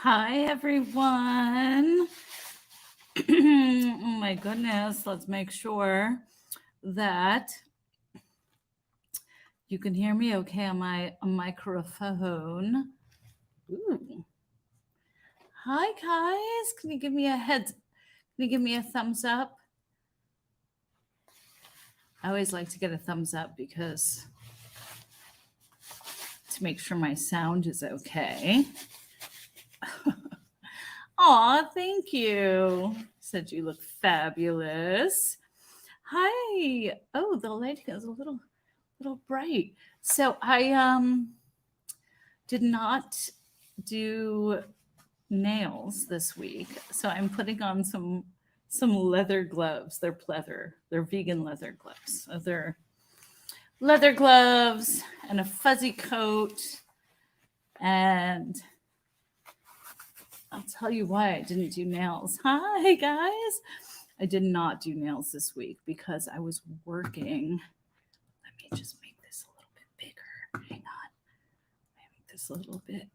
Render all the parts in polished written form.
Hi, everyone. Oh my goodness. Let's make sure that you can hear me okay on my microphone. Ooh. Hi, guys. Can you give me a head? Can you give me a thumbs up? I always like to get a thumbs up because to make sure my sound is okay. Aw, thank you. Said you look fabulous. Hi. Oh, the lighting is a little bright. So I did not do nails this week. So I'm putting on some leather gloves. They're pleather. They're vegan leather gloves. So they're leather gloves and a fuzzy coat. And I'll tell you why I didn't do nails. Hi guys. I did not do nails this week because I was working. Let me just make this a little bit bigger. Hang on. Make this a little bit.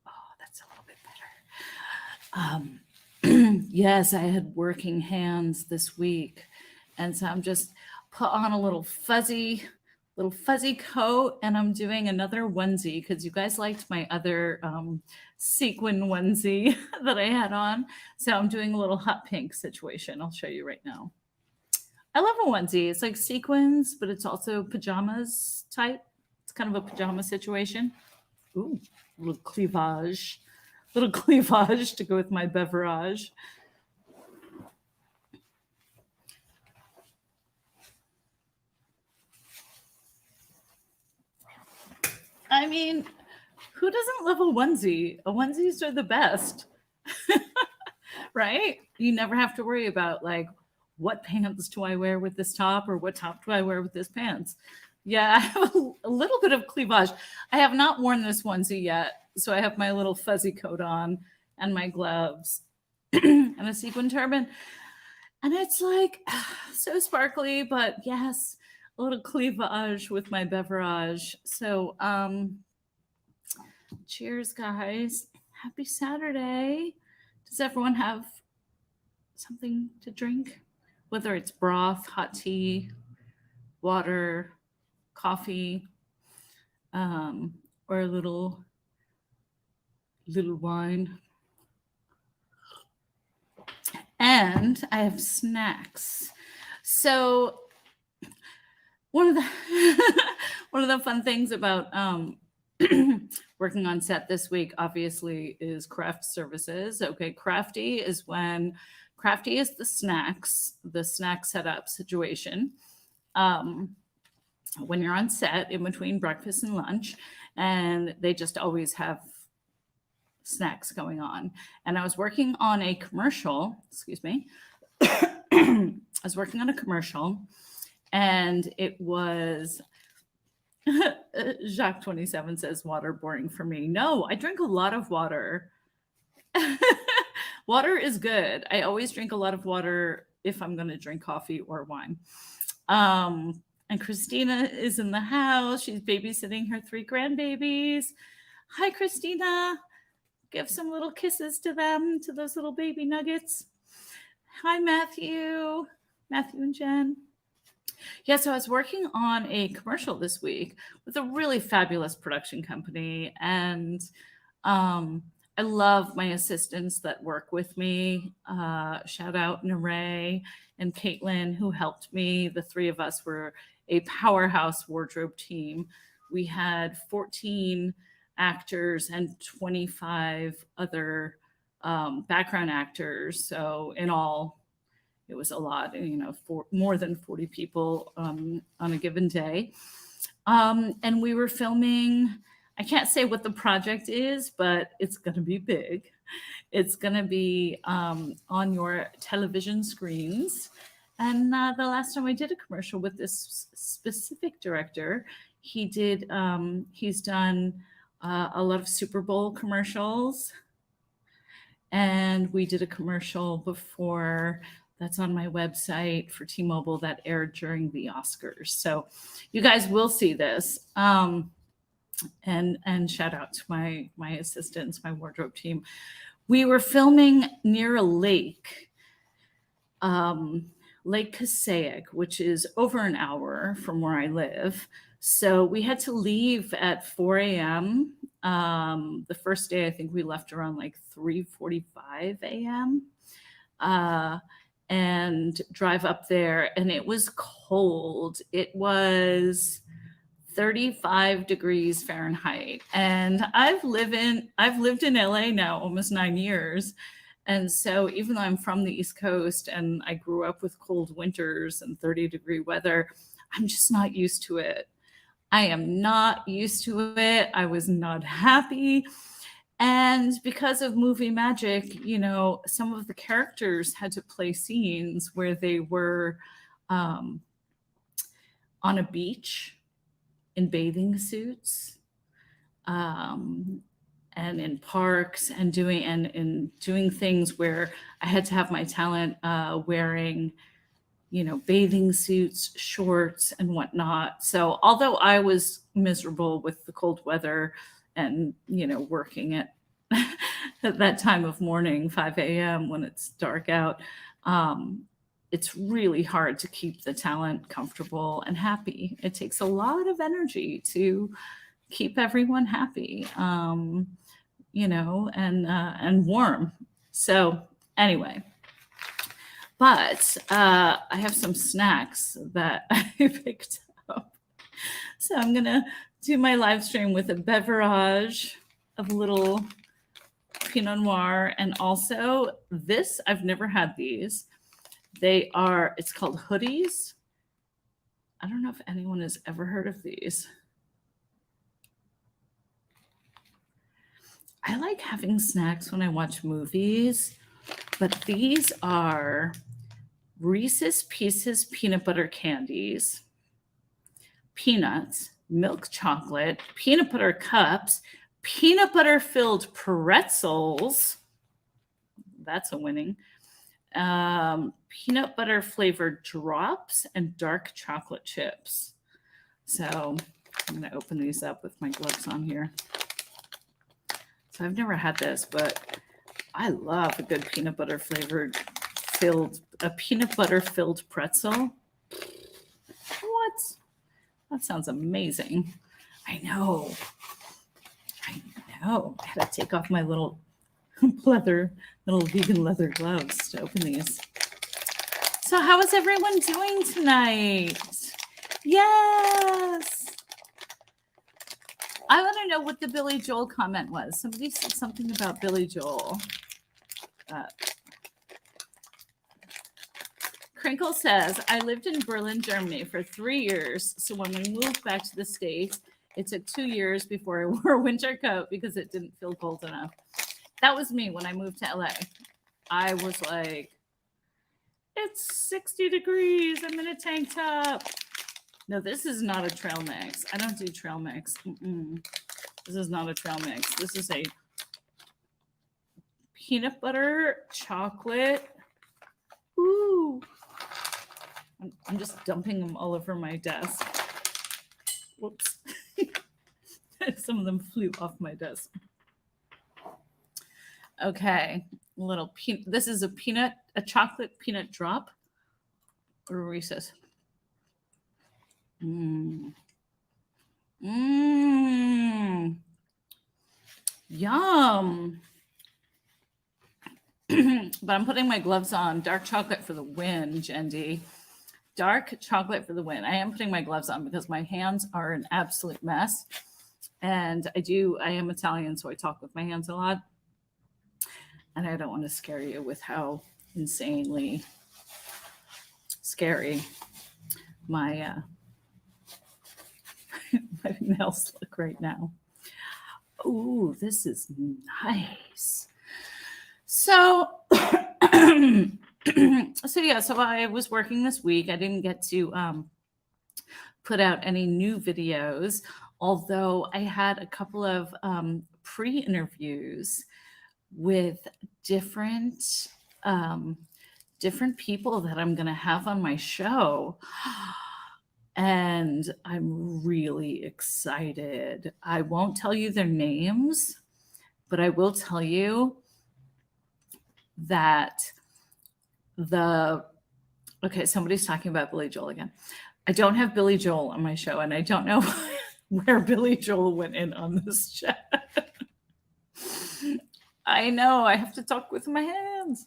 Oh, that's a little bit better. Yes, I had working hands this week. And so I'm just put on a little fuzzy coat, and I'm doing another onesie because you guys liked my other sequin onesie that I had on. So I'm doing a little hot pink situation. I'll show you right now. I love a onesie. It's like sequins, but it's also pajamas type. It's kind of a pajama situation. Ooh, little cleavage. Little cleavage to go with my beverage. I mean, who doesn't love a onesie? A onesies are the best, right? You never have to worry about like what pants do I wear with this top or what top do I wear with this pants. Yeah, I have a little bit of cleavage. I have not worn this onesie yet, so I have my little fuzzy coat on and my gloves and a sequin turban, and it's like so sparkly. But yes, a little cleavage with my beverage. So cheers, guys. Happy Saturday. Does everyone have something to drink? Whether it's broth, hot tea, water, coffee, or a little wine. And I have snacks. So one of the one of the fun things about working on set this week obviously is craft services. Okay, crafty is the snack setup situation. Um, when you're on set in between breakfast and lunch, and they just always have snacks going on. And I was working on a commercial, excuse me. I was working on a commercial, and it was Jacques 27 says water boring for me. No, I drink a lot of water. Water is good. I always drink a lot of water if I'm going to drink coffee or wine. And Christina is in the house. She's babysitting her 3 grandbabies. Hi, Christina. Give some little kisses to them, to those little baby nuggets. Hi, Matthew and Jen. Yeah, so I was working on a commercial this week with a really fabulous production company, and I love my assistants that work with me. Shout out Naray and Caitlin, who helped me. The 3 of us were a powerhouse wardrobe team. We had 14 actors and 25 other background actors. So in all, it was a lot, for more than 40 people on a given day. And we were filming, I can't say what the project is, but it's going to be big. It's going to be on your television screens. And the last time I did a commercial with this specific director, he's done a lot of Super Bowl commercials. And we did a commercial before that's on my website for T-Mobile that aired during the Oscars. So you guys will see this. and shout out to my assistants, my wardrobe team. We were filming near a lake, um, Lake Passaic, which is over an hour from where I live. So we had to leave at 4 a.m. The first day, I think we left around like 3:45 a.m. Uh, and drive up there, and it was cold. It was 35 degrees Fahrenheit. And I've lived in LA now almost 9 years. And so even though I'm from the East Coast and I grew up with cold winters and 30-degree weather, I'm just not used to it. I am not used to it. I was not happy. And because of movie magic, some of the characters had to play scenes where they were um, on a beach in bathing suits, and in parks, and doing things where I had to have my talent wearing, bathing suits, shorts, and whatnot. So although I was miserable with the cold weather and working at at that time of morning, 5 a.m. when it's dark out, it's really hard to keep the talent comfortable and happy. It takes a lot of energy to keep everyone happy, and warm. So anyway, but I have some snacks that I picked up. So I'm gonna do my live stream with a beverage of little Pinot Noir, and also this, I've never had these. It's called hoodies. I don't know if anyone has ever heard of these. I like having snacks when I watch movies, but these are Reese's Pieces peanut butter candies, peanuts, milk chocolate, peanut butter cups, peanut butter filled pretzels. That's a winning. Peanut butter flavored drops and dark chocolate chips. So I'm going to open these up with my gloves on here. So I've never had this, but I love a good peanut butter filled pretzel. What? That sounds amazing. I know. I had to take off my little vegan leather gloves to open these. So how is everyone doing tonight? Yes. I want to know what the Billy Joel comment was. Somebody said something about Billy Joel. Crinkle says, I lived in Berlin, Germany for 3 years. So when we moved back to the States, it took 2 years before I wore a winter coat because it didn't feel cold enough. That was me when I moved to LA. I was like, it's 60 degrees. I'm in a tank top. No, this is not a trail mix. I don't do trail mix. This is not a trail mix. This is a peanut butter chocolate. Ooh. I'm just dumping them all over my desk. Whoops. Some of them flew off my desk. Okay, this is a chocolate peanut drop. Reese's. Yum. But I'm putting my gloves on. Dark chocolate for the win, Jendi. Dark chocolate for the win. I am putting my gloves on because my hands are an absolute mess. And I am Italian, so I talk with my hands a lot. And I don't want to scare you with how insanely scary my my nails look right now. Ooh, this is nice. So, so I was working this week. I didn't get to put out any new videos, although I had a couple of pre-interviews with different people that I'm going to have on my show. and I'm really excited. I won't tell you their names, but I will tell you that okay, somebody's talking about Billy Joel again. I don't have Billy Joel on my show, and I don't know where Billy Joel went in on this chat. I know, I have to talk with my hands.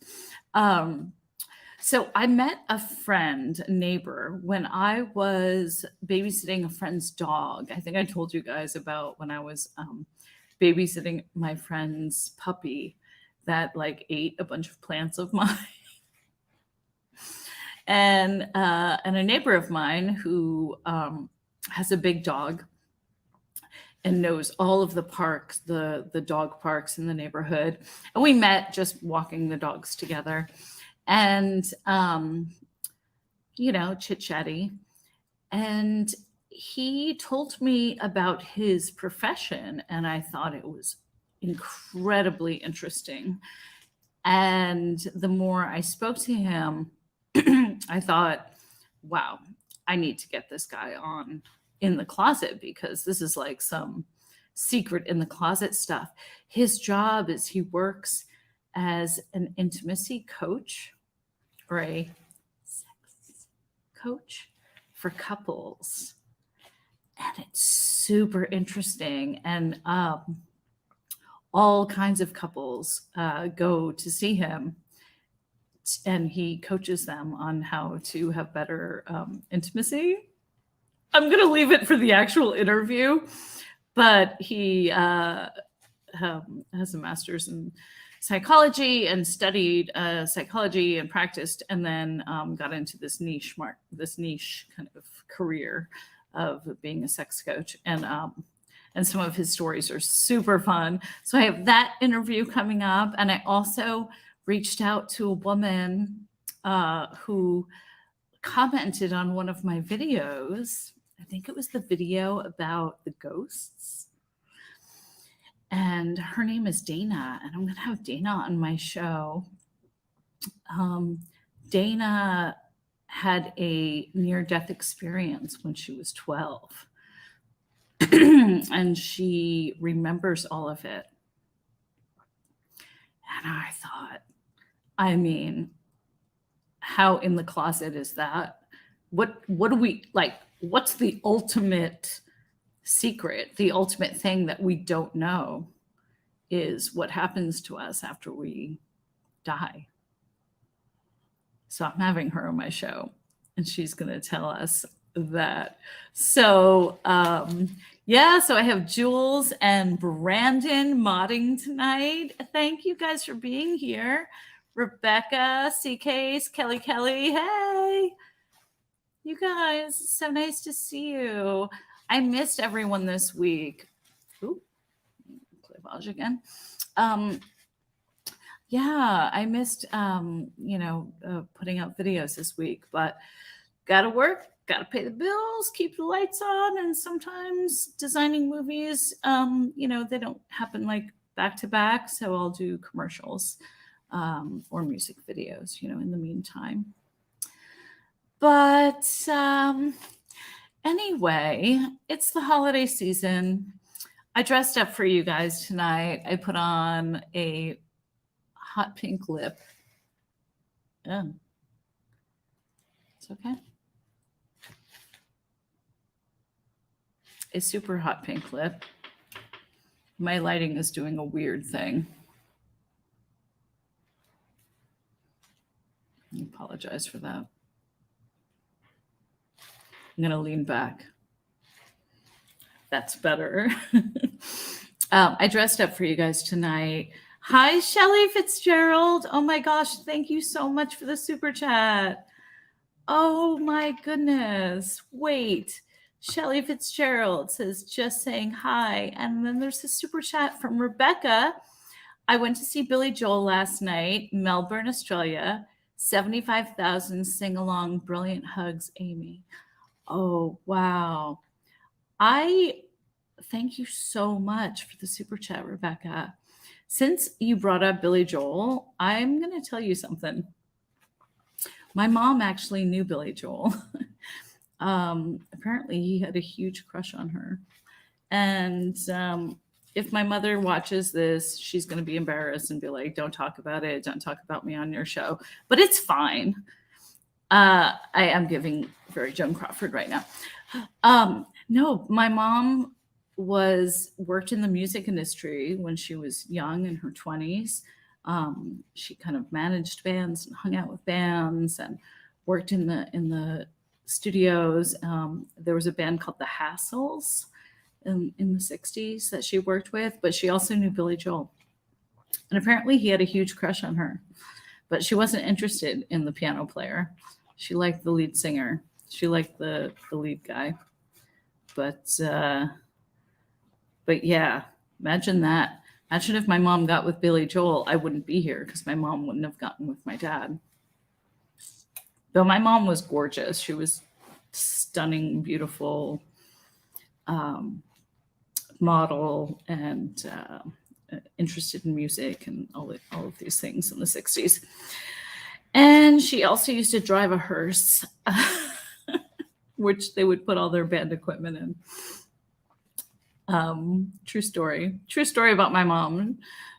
So I met a friend, a neighbor, when I was babysitting a friend's dog. I think I told you guys about when I was babysitting my friend's puppy that like ate a bunch of plants of mine. And a neighbor of mine who has a big dog and knows all of the parks, the dog parks in the neighborhood. And we met just walking the dogs together, and chit chatty. And he told me about his profession, and I thought it was incredibly interesting. And the more I spoke to him, I thought, wow, I need to get this guy on In the Closet, because this is like some secret in the closet stuff. His job is he works as an intimacy coach or a sex coach for couples. And it's super interesting. And all kinds of couples go to see him, and he coaches them on how to have better intimacy. I'm going to leave it for the actual interview, but he has a master's in psychology and studied psychology and practiced, and then got into this niche kind of career of being a sex coach. And some of his stories are super fun. So I have that interview coming up, and I also reached out to a woman who commented on one of my videos. I think it was the video about the ghosts. And her name is Dana, and I'm going to have Dana on my show. Dana had a near-death experience when she was 12. And she remembers all of it. And I thought, I mean, how in the closet is that? What do we like? What's the ultimate secret? The ultimate thing that we don't know is what happens to us after we die. So I'm having her on my show, and she's going to tell us that. So so I have Jules and Brandon modding tonight. Thank you guys for being here. Rebecca, CK's, Kelly, hey, you guys, so nice to see you. I missed everyone this week. Ooh, clavage again. Yeah, I missed putting out videos this week, but gotta work, gotta pay the bills, keep the lights on, and sometimes designing movies, they don't happen like back to back, so I'll do commercials or music videos, in the meantime. But anyway, it's the holiday season. I dressed up for you guys tonight. I put on a hot pink lip. Yeah. It's okay. A super hot pink lip. My lighting is doing a weird thing. I apologize for that. I'm going to lean back. That's better. I dressed up for you guys tonight. Hi, Shelly Fitzgerald. Oh my gosh, thank you so much for the super chat. Oh my goodness. Wait. Shelly Fitzgerald says, just saying hi. And then there's a super chat from Rebecca. I went to see Billy Joel last night, Melbourne, Australia. 75,000 sing-along. Brilliant hugs, Amy. Oh, wow. I thank you so much for the super chat, Rebecca. Since you brought up Billy Joel, I'm going to tell you something. My mom actually knew Billy Joel. Apparently he had a huge crush on her. And if my mother watches this, she's going to be embarrassed and be like, don't talk about it. Don't talk about me on your show. But it's fine. I am giving very Joan Crawford right now. No, my mom worked in the music industry when she was young in her 20s. She kind of managed bands and hung out with bands and worked in the studios. There was a band called the Hassles in the 60s that she worked with, but she also knew Billy Joel. And apparently he had a huge crush on her, but she wasn't interested in the piano player. She liked the lead singer. She liked the lead guy. But yeah, imagine that. Imagine if my mom got with Billy Joel, I wouldn't be here because my mom wouldn't have gotten with my dad. Though my mom was gorgeous. She was stunning, beautiful model and interested in music and all of these things in the 60s. And she also used to drive a hearse, which they would put all their band equipment in. True story about my mom.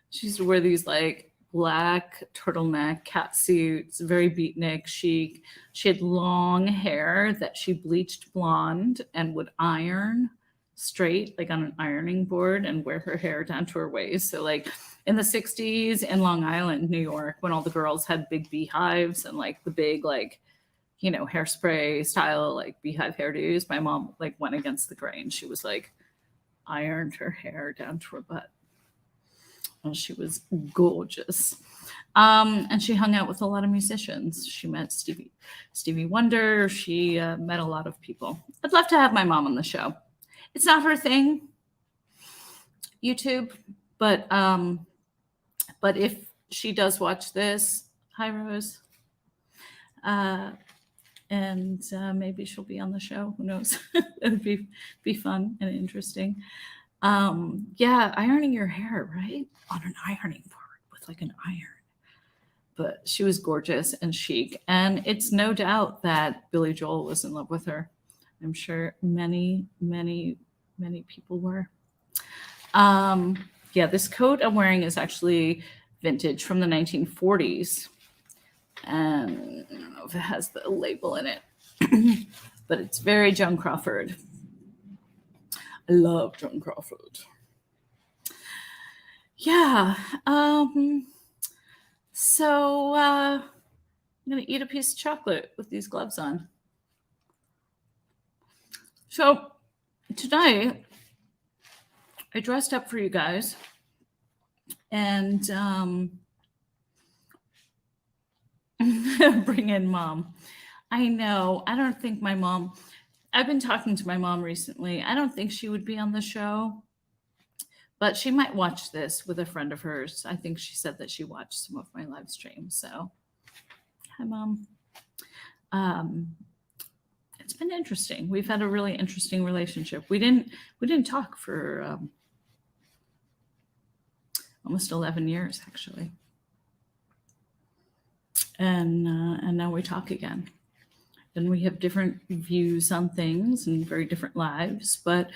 She used to wear these like black turtleneck cat suits, very beatnik chic. She had long hair that she bleached blonde and would iron straight, like on an ironing board, and wear her hair down to her waist. So like in the 60s in Long Island, New York, when all the girls had big beehives and like the big like, you know, hairspray style like beehive hairdos, my mom like went against the grain. She was like ironed her hair down to her butt. And she was gorgeous. And she hung out with a lot of musicians. She met Stevie Wonder. She met a lot of people. I'd love to have my mom on the show. It's not her thing, YouTube, but if she does watch this, hi Rose, and maybe she'll be on the show. Who knows? It'd be fun and interesting. Yeah, ironing your hair, right? On an ironing board with like an iron. But she was gorgeous and chic. And it's no doubt that Billy Joel was in love with her. I'm sure many, many, many people were. Yeah, this coat I'm wearing is actually vintage from the 1940s. And I don't know if it has the label in it, but it's very Joan Crawford. I love Joan Crawford. Yeah. So I'm going to eat a piece of chocolate with these gloves on. So tonight, I dressed up for you guys. And bring in mom. I know. I don't think my mom... I've been talking to my mom recently. I don't think she would be on the show, but she might watch this with a friend of hers. I think she said that she watched some of my live streams. So, hi, Mom. It's been interesting. We've had a really interesting relationship. We didn't talk for almost 11 years, actually, and now we talk again. And we have different views on things and very different lives, but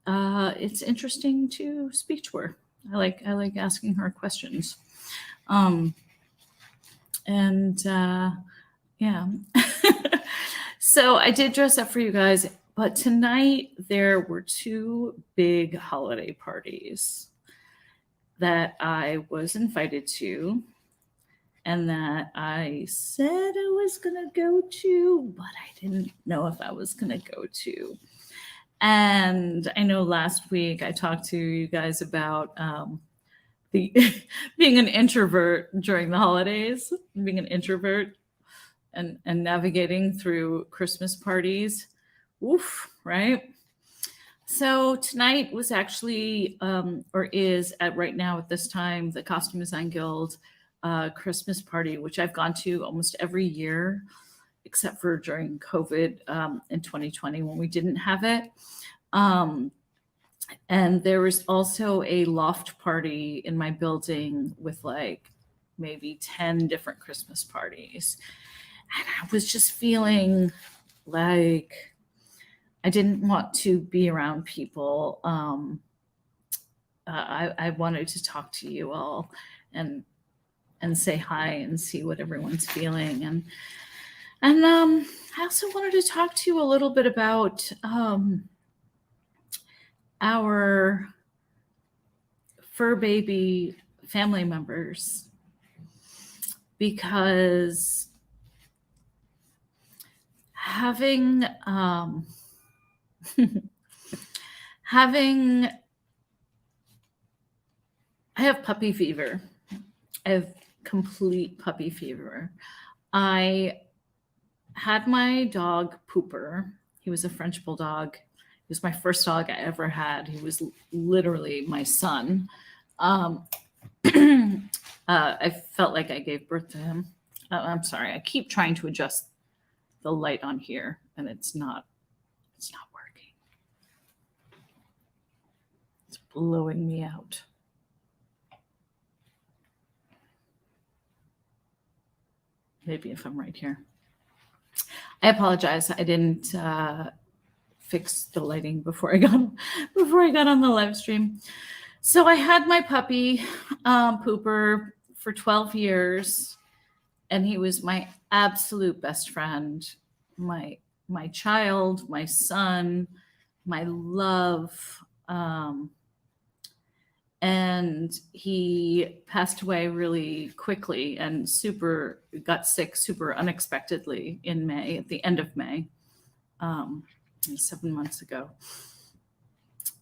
it's interesting to speak to her. I like asking her questions. Yeah. So I did dress up for you guys, but tonight there were two big holiday parties that I was invited to, and that I said I was going to go to, but I didn't know if I was going to go to. And I know last week I talked to you guys about being an introvert during the holidays, being an introvert and navigating through Christmas parties. Oof, right? So tonight was actually, or is at right now at this time, the Costume Design Guild Christmas party, which I've gone to almost every year, except for during COVID in 2020 when we didn't have it. And there was also a loft party in my building with like maybe 10 different Christmas parties. And I was just feeling like I didn't want to be around people. I wanted to talk to you all and say hi and see what everyone's feeling. And I also wanted to talk to you a little bit about our fur baby family members, because having having I have puppy fever. I have complete puppy fever. I had my dog Pooper. He was a French bulldog. He was my first dog I ever had. He was literally my son. I felt like I gave birth to him. I'm sorry. I keep trying to adjust the light on here, and it's not working. It's blowing me out. Maybe if I'm right here. I apologize. I didn't fix the lighting before I got on the live stream. So I had my puppy Pooper for 12 years, and he was my absolute best friend, my child, my son, my love. And he passed away really quickly and got sick super unexpectedly in May, at the end of May, 7 months ago.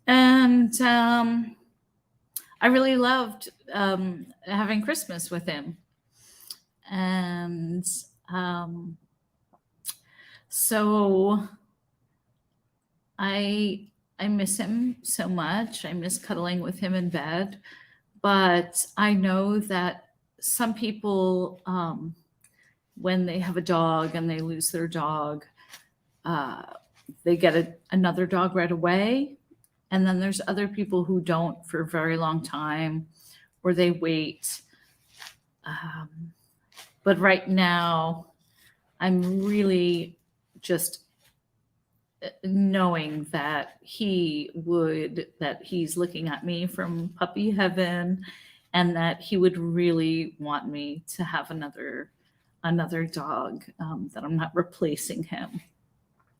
And I really loved having Christmas with him. And so I miss him so much. I miss cuddling with him in bed. But I know that some people, when they have a dog and they lose their dog, they get another dog right away. And then there's other people who don't for a very long time, or they wait. But right now, I'm really just knowing that he's looking at me from puppy heaven, and that he would really want me to have another dog, that I'm not replacing him.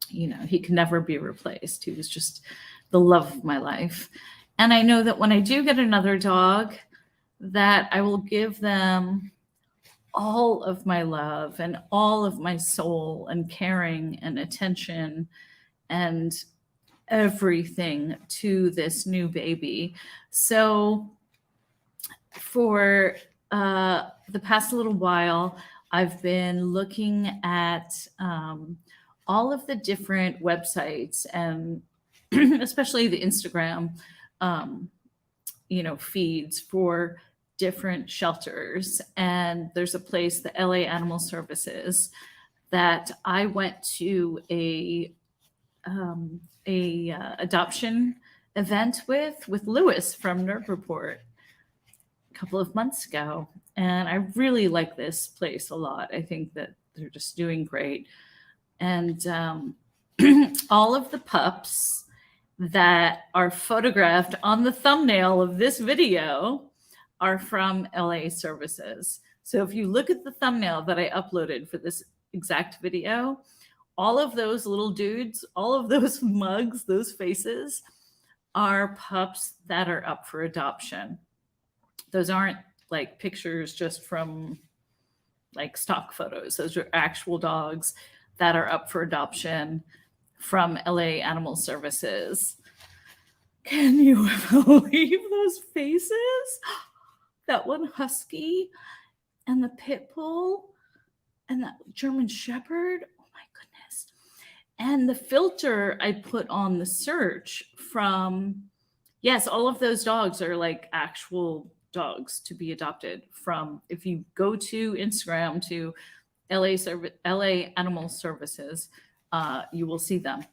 You know, he can never be replaced. He was just the love of my life. And I know that when I do get another dog, that I will give them all of my love and all of my soul and caring and attention and everything to this new baby. So for the past little while, I've been looking at all of the different websites, and especially the Instagram, feeds for different shelters. And there's a place, the LA Animal Services, that I went to a adoption event with Lewis from Nerd Report a couple of months ago. And I really like this place a lot. I think that they're just doing great. And all of the pups that are photographed on the thumbnail of this video are from LA Services. So if you look at the thumbnail that I uploaded for this exact video, all of those little dudes, all of those mugs, those faces are pups that are up for adoption. Those aren't like pictures just from like stock photos. Those are actual dogs that are up for adoption from LA Animal Services. Can you believe those faces? That one husky and the pit bull and that German shepherd. Oh my goodness. And the filter I put on the search from, yes, all of those dogs are like actual dogs to be adopted from. If you go to Instagram to LA Animal Services, you will see them,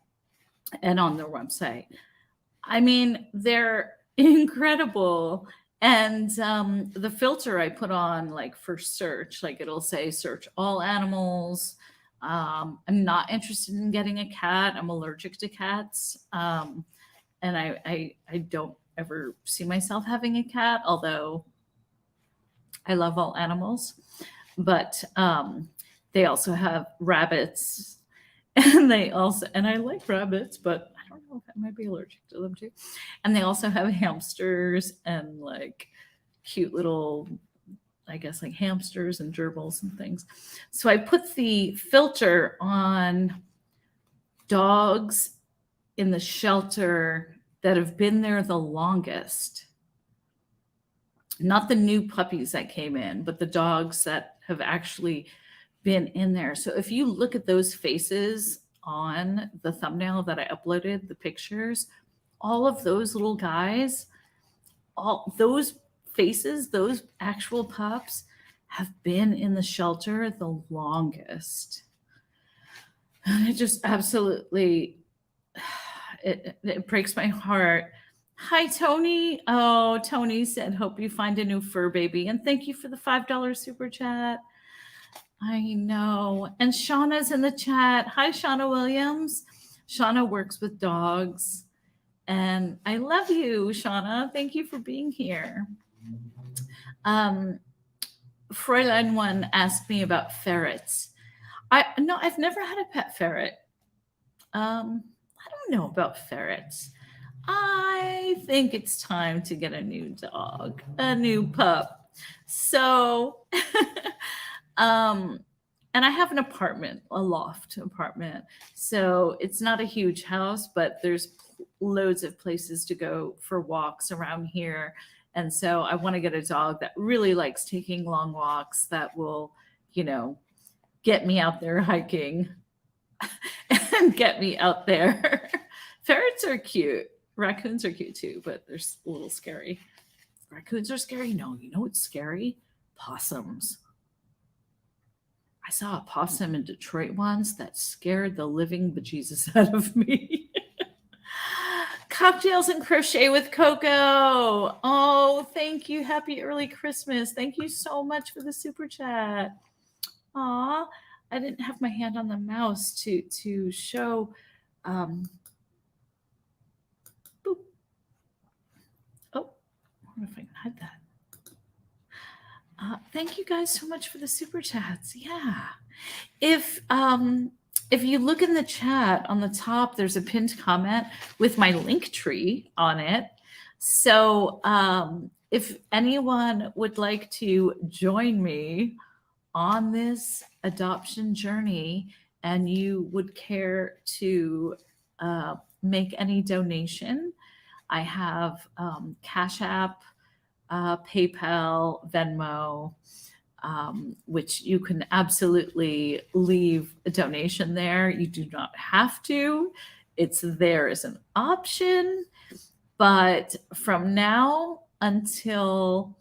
and on their website. I mean, they're incredible. And the filter I put on, like for search, like it'll say search all animals, I'm not interested in getting a cat. I'm allergic to cats. And I don't ever see myself having a cat, although I love all animals. But they also have rabbits, and I like rabbits, but I don't know if I might be allergic to them too. And they also have hamsters and like cute little, I guess, like hamsters and gerbils and things. So I put the filter on dogs in the shelter that have been there the longest. Not the new puppies that came in, but the dogs that have actually been in there. So if you look at those faces on the thumbnail that I uploaded, the pictures, all of those little guys, all those faces, those actual pups have been in the shelter the longest. And it just absolutely, it breaks my heart. Hi, Tony. Oh, Tony said, hope you find a new fur baby. And thank you for the $5 super chat. I know. And Shauna's in the chat. Hi, Shauna Williams. Shauna works with dogs. And I love you, Shauna. Thank you for being here. Fräulein One asked me about ferrets. I've never had a pet ferret. I don't know about ferrets. I think it's time to get a new dog, a new pup. So, and I have an apartment, a loft apartment. So it's not a huge house, but there's loads of places to go for walks around here. And so I want to get a dog that really likes taking long walks, that will, get me out there hiking and get me out there. Ferrets are cute. Raccoons are cute too, but they're a little scary. Raccoons are scary? No, you know what's scary? Possums. I saw a possum in Detroit once that scared the living bejesus out of me. Cocktails and crochet with Coco. Oh, thank you. Happy early Christmas. Thank you so much for the super chat. Aw, I didn't have my hand on the mouse to show. Boop. Oh, I wonder if I can hide that. Thank you guys so much for the super chats. Yeah. If you look in the chat on the top, there's a pinned comment with my link tree on it. So if anyone would like to join me on this adoption journey and you would care to make any donation, I have Cash App, PayPal, Venmo, which you can absolutely leave a donation there. You do not have to. It's there as an option. But from now until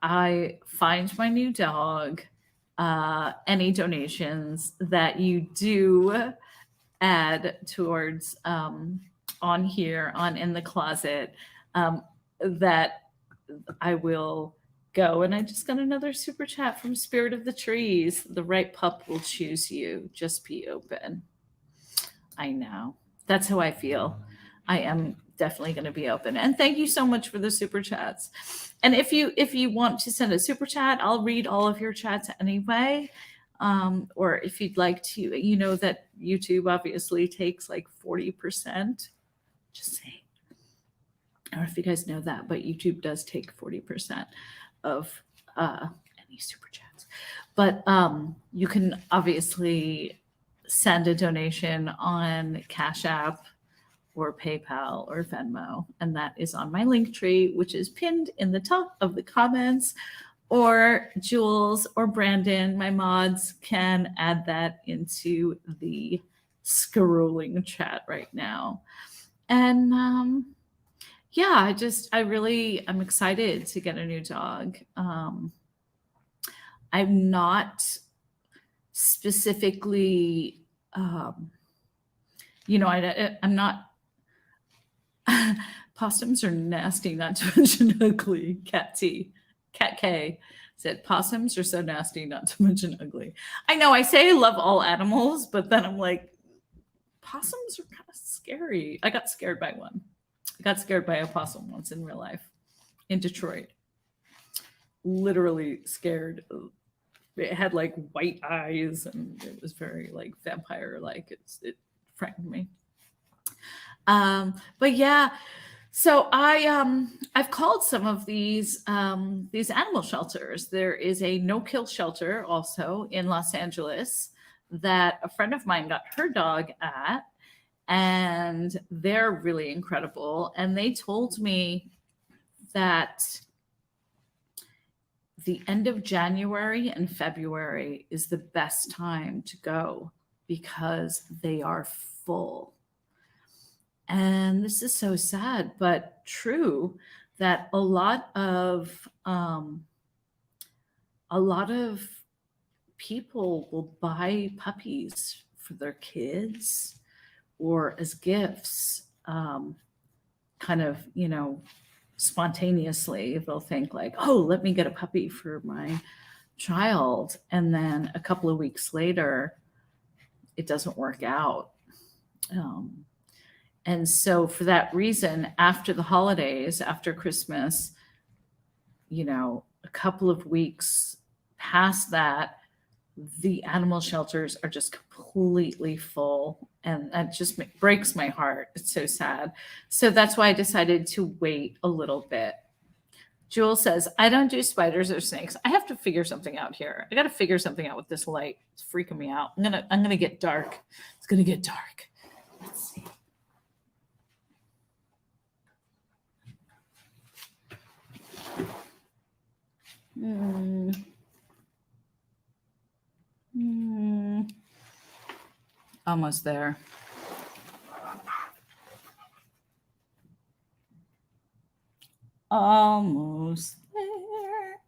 I find my new dog, any donations that you do add towards on here, on In the Closet, that I will go. And I just got another super chat from Spirit of the Trees. The right pup will choose you. Just be open. I know. That's how I feel. I am definitely going to be open. And thank you so much for the super chats. And if you want to send a super chat, I'll read all of your chats anyway. Or if you'd like to, you know that YouTube obviously takes like 40%. Just saying. I don't know if you guys know that, but YouTube does take 40% of any super chats. But you can obviously send a donation on Cash App or PayPal or Venmo, and that is on my link tree, which is pinned in the top of the comments. Or Jules or Brandon, my mods, can add that into the scrolling chat right now. And yeah, I'm excited to get a new dog. I'm not specifically, I'm not, possums are nasty, not to mention ugly. Cat K Said possums are so nasty, not to mention ugly. I know I say I love all animals, but then I'm like, possums are kind of scary. I got scared by one. I got scared by a possum once in real life in Detroit. Literally scared. It had like white eyes and it was very like vampire like. It frightened me. But yeah, so I've called some of these animal shelters. There is a no-kill shelter also in Los Angeles that a friend of mine got her dog at, and they're really incredible. And they told me that the end of January and February is the best time to go because they are full. And this is so sad, but true that a lot of people will buy puppies for their kids or as gifts, kind of, spontaneously. They'll think like, oh, let me get a puppy for my child. And then a couple of weeks later, it doesn't work out. And so for that reason, after the holidays, after Christmas, a couple of weeks past that, the animal shelters are just completely full. And that just breaks my heart. It's so sad. So that's why I decided to wait a little bit. Jewel says, I don't do spiders or snakes. I have to figure something out here. I got to figure something out with this light. It's freaking me out. I'm gonna get dark. It's gonna get dark. Let's see. Almost there. Almost there.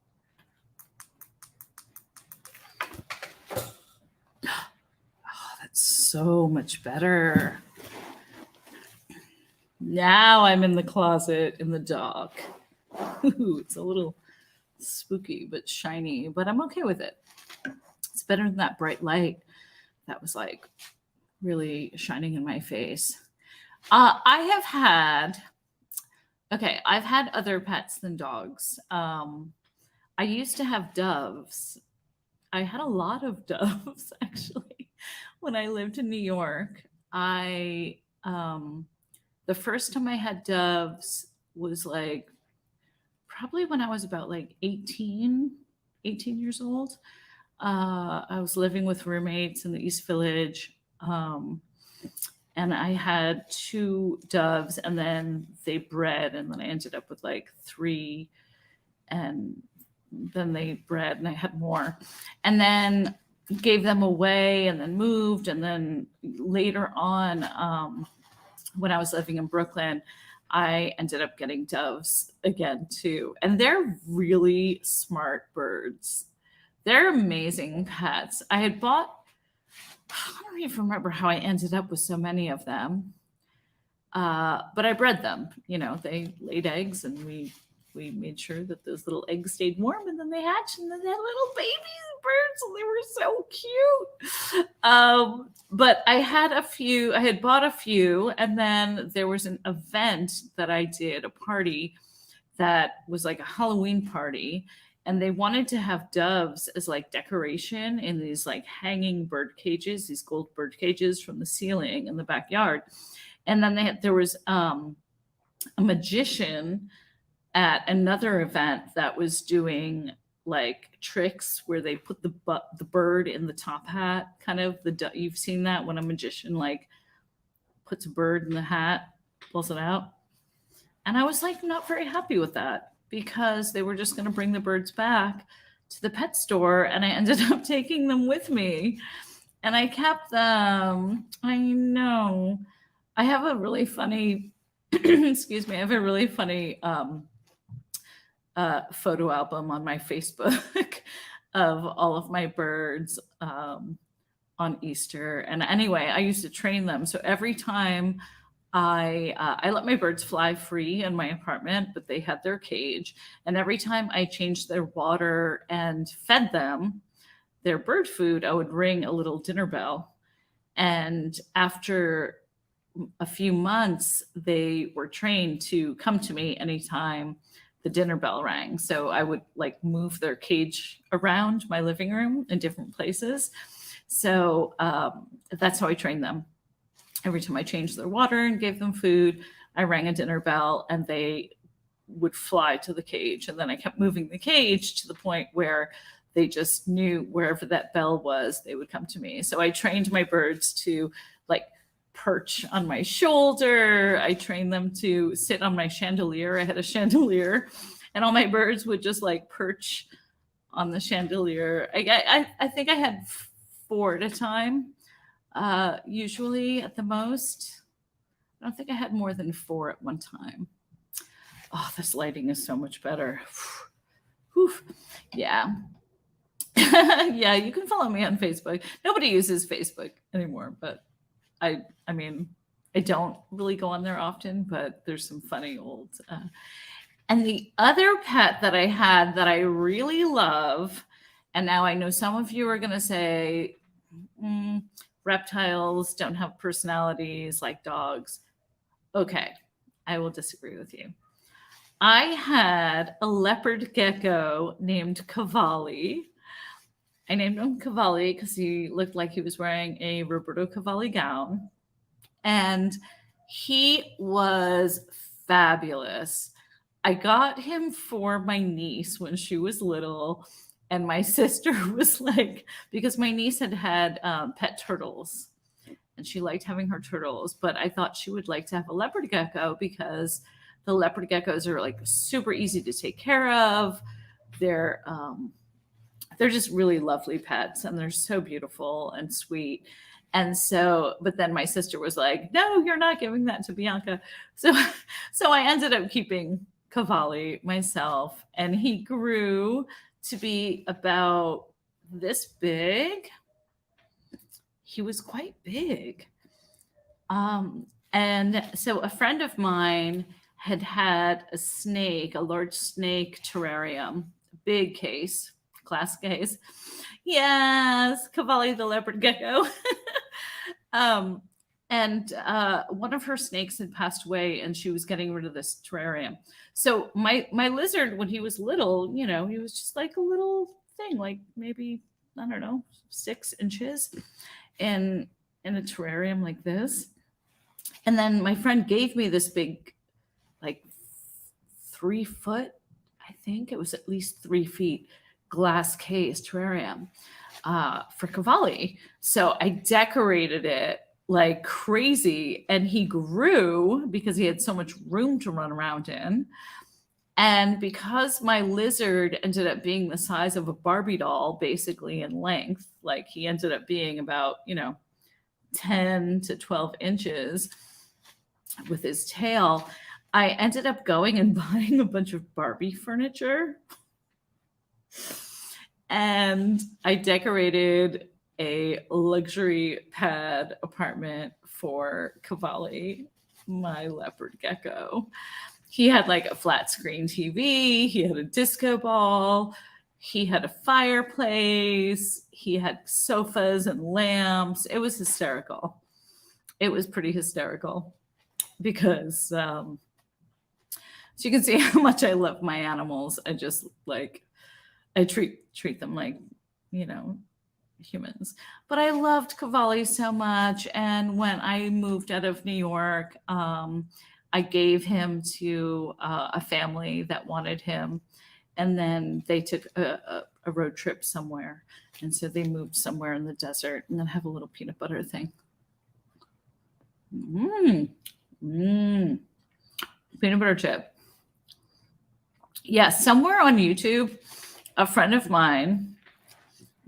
Oh, that's so much better. Now I'm in the closet in the dark. It's a little spooky but shiny, but I'm okay with it. It's better than that bright light that was like really shining in my face. I've had other pets than dogs. I used to have doves. I had a lot of doves actually when I lived in New York. The first time I had doves was like probably when I was about like 18 years old. I was living with roommates in the East Village. And I had 2 doves and then they bred and then I ended up with like 3 and then they bred and I had more and then gave them away and then moved. And then later on, when I was living in Brooklyn, I ended up getting doves again too. And they're really smart birds. They're amazing pets. I don't even remember how I ended up with so many of them. But I bred them, they laid eggs and we made sure that those little eggs stayed warm and then they hatched and then they had little baby birds and they were so cute. But I had bought a few and then there was an event that I did, a party that was like a Halloween party. And they wanted to have doves as like decoration in these like hanging bird cages, these gold bird cages from the ceiling in the backyard. And then there was a magician at another event that was doing like tricks where they put the bird in the top hat, kind of you've seen that when a magician like puts a bird in the hat, pulls it out. And I was like not very happy with that, because they were just going to bring the birds back to the pet store. And I ended up taking them with me and I kept them. I know. I have a really funny, excuse me, I have a really funny photo album on my Facebook of all of my birds on Easter. And anyway, I used to train them. So every time I let my birds fly free in my apartment, but they had their cage. And every time I changed their water and fed them their bird food, I would ring a little dinner bell. And after a few months, they were trained to come to me anytime the dinner bell rang. So I would like move their cage around my living room in different places. So that's how I trained them. Every time I changed their water and gave them food, I rang a dinner bell and they would fly to the cage. And then I kept moving the cage to the point where they just knew wherever that bell was, they would come to me. So I trained my birds to like perch on my shoulder. I trained them to sit on my chandelier. I had a chandelier, and all my birds would just like perch on the chandelier. I think I had 4 at a time, usually at the most. I don't think I had more than 4 at one time. Oh, this lighting is so much better. Whew. Yeah. Yeah, you can follow me on Facebook. Nobody uses Facebook anymore, but I mean, I don't really go on there often, but there's some funny old. And the other pet that I had that I really love, and now I know some of you are going to say, reptiles don't have personalities like dogs. Okay, I will disagree with you. I had a leopard gecko named Cavalli. I named him Cavalli because he looked like he was wearing a Roberto Cavalli gown. And he was fabulous. I got him for my niece when she was little. And my sister was like, because my niece had pet turtles and she liked having her turtles, but I thought she would like to have a leopard gecko because the leopard geckos are like super easy to take care of. They're just really lovely pets and they're so beautiful and sweet. And so, but then my sister was like, no, you're not giving that to Bianca. So I ended up keeping Cavalli myself, and he grew to be about this big. He was quite big. And so a friend of mine had a snake, a large snake terrarium, big case, glass case. Yes, Cavalli the leopard gecko. And one of her snakes had passed away and she was getting rid of this terrarium. So my lizard, when he was little, you know, he was just like a little thing, like maybe, I don't know, 6 inches in a terrarium like this. And then my friend gave me this big, like 3 foot, I think it was at least 3 feet, glass case terrarium for Cavalli. So I decorated it like crazy, and he grew because he had so much room to run around in. And because my lizard ended up being the size of a Barbie doll, basically in length, like he ended up being about, 10 to 12 inches with his tail, I ended up going and buying a bunch of Barbie furniture. And I decorated a luxury pad apartment for Cavalli, my leopard gecko. He had like a flat screen TV, he had a disco ball, he had a fireplace, he had sofas and lamps. It was hysterical. It was pretty hysterical because so you can see how much I love my animals. I just like, I treat them like, humans. But I loved Cavalli so much. And when I moved out of New York, I gave him to a family that wanted him. And then they took a road trip somewhere. And so they moved somewhere in the desert and then have a little peanut butter thing. Peanut butter chip. Yeah, somewhere on YouTube, a friend of mine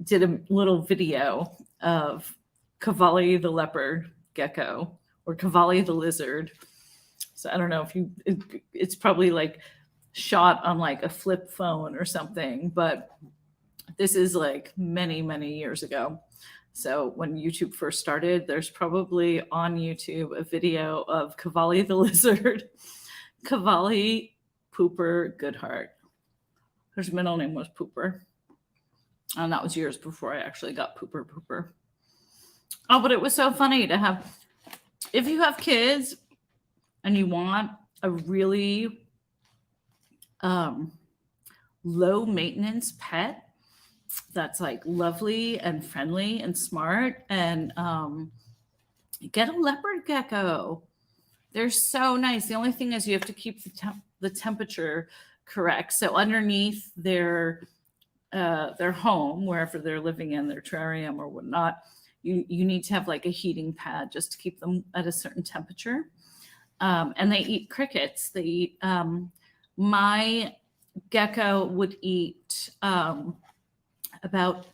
did a little video of Cavalli the leopard gecko or Cavalli the lizard. So I don't know if it's probably like shot on like a flip phone or something, but this is like many, many years ago. So when YouTube first started, there's probably on YouTube a video of Cavalli the lizard, Cavalli Pooper Goodheart. His middle name was Pooper. And that was years before I actually got Pooper Pooper. Oh, but it was so funny to have, if you have kids and you want a really low maintenance pet that's like lovely and friendly and smart, and get a leopard gecko. They're so nice. The only thing is you have to keep the temperature correct. So underneath their home, wherever they're living in, their terrarium or whatnot, you need to have like a heating pad just to keep them at a certain temperature. And they eat crickets. They eat, my gecko would eat about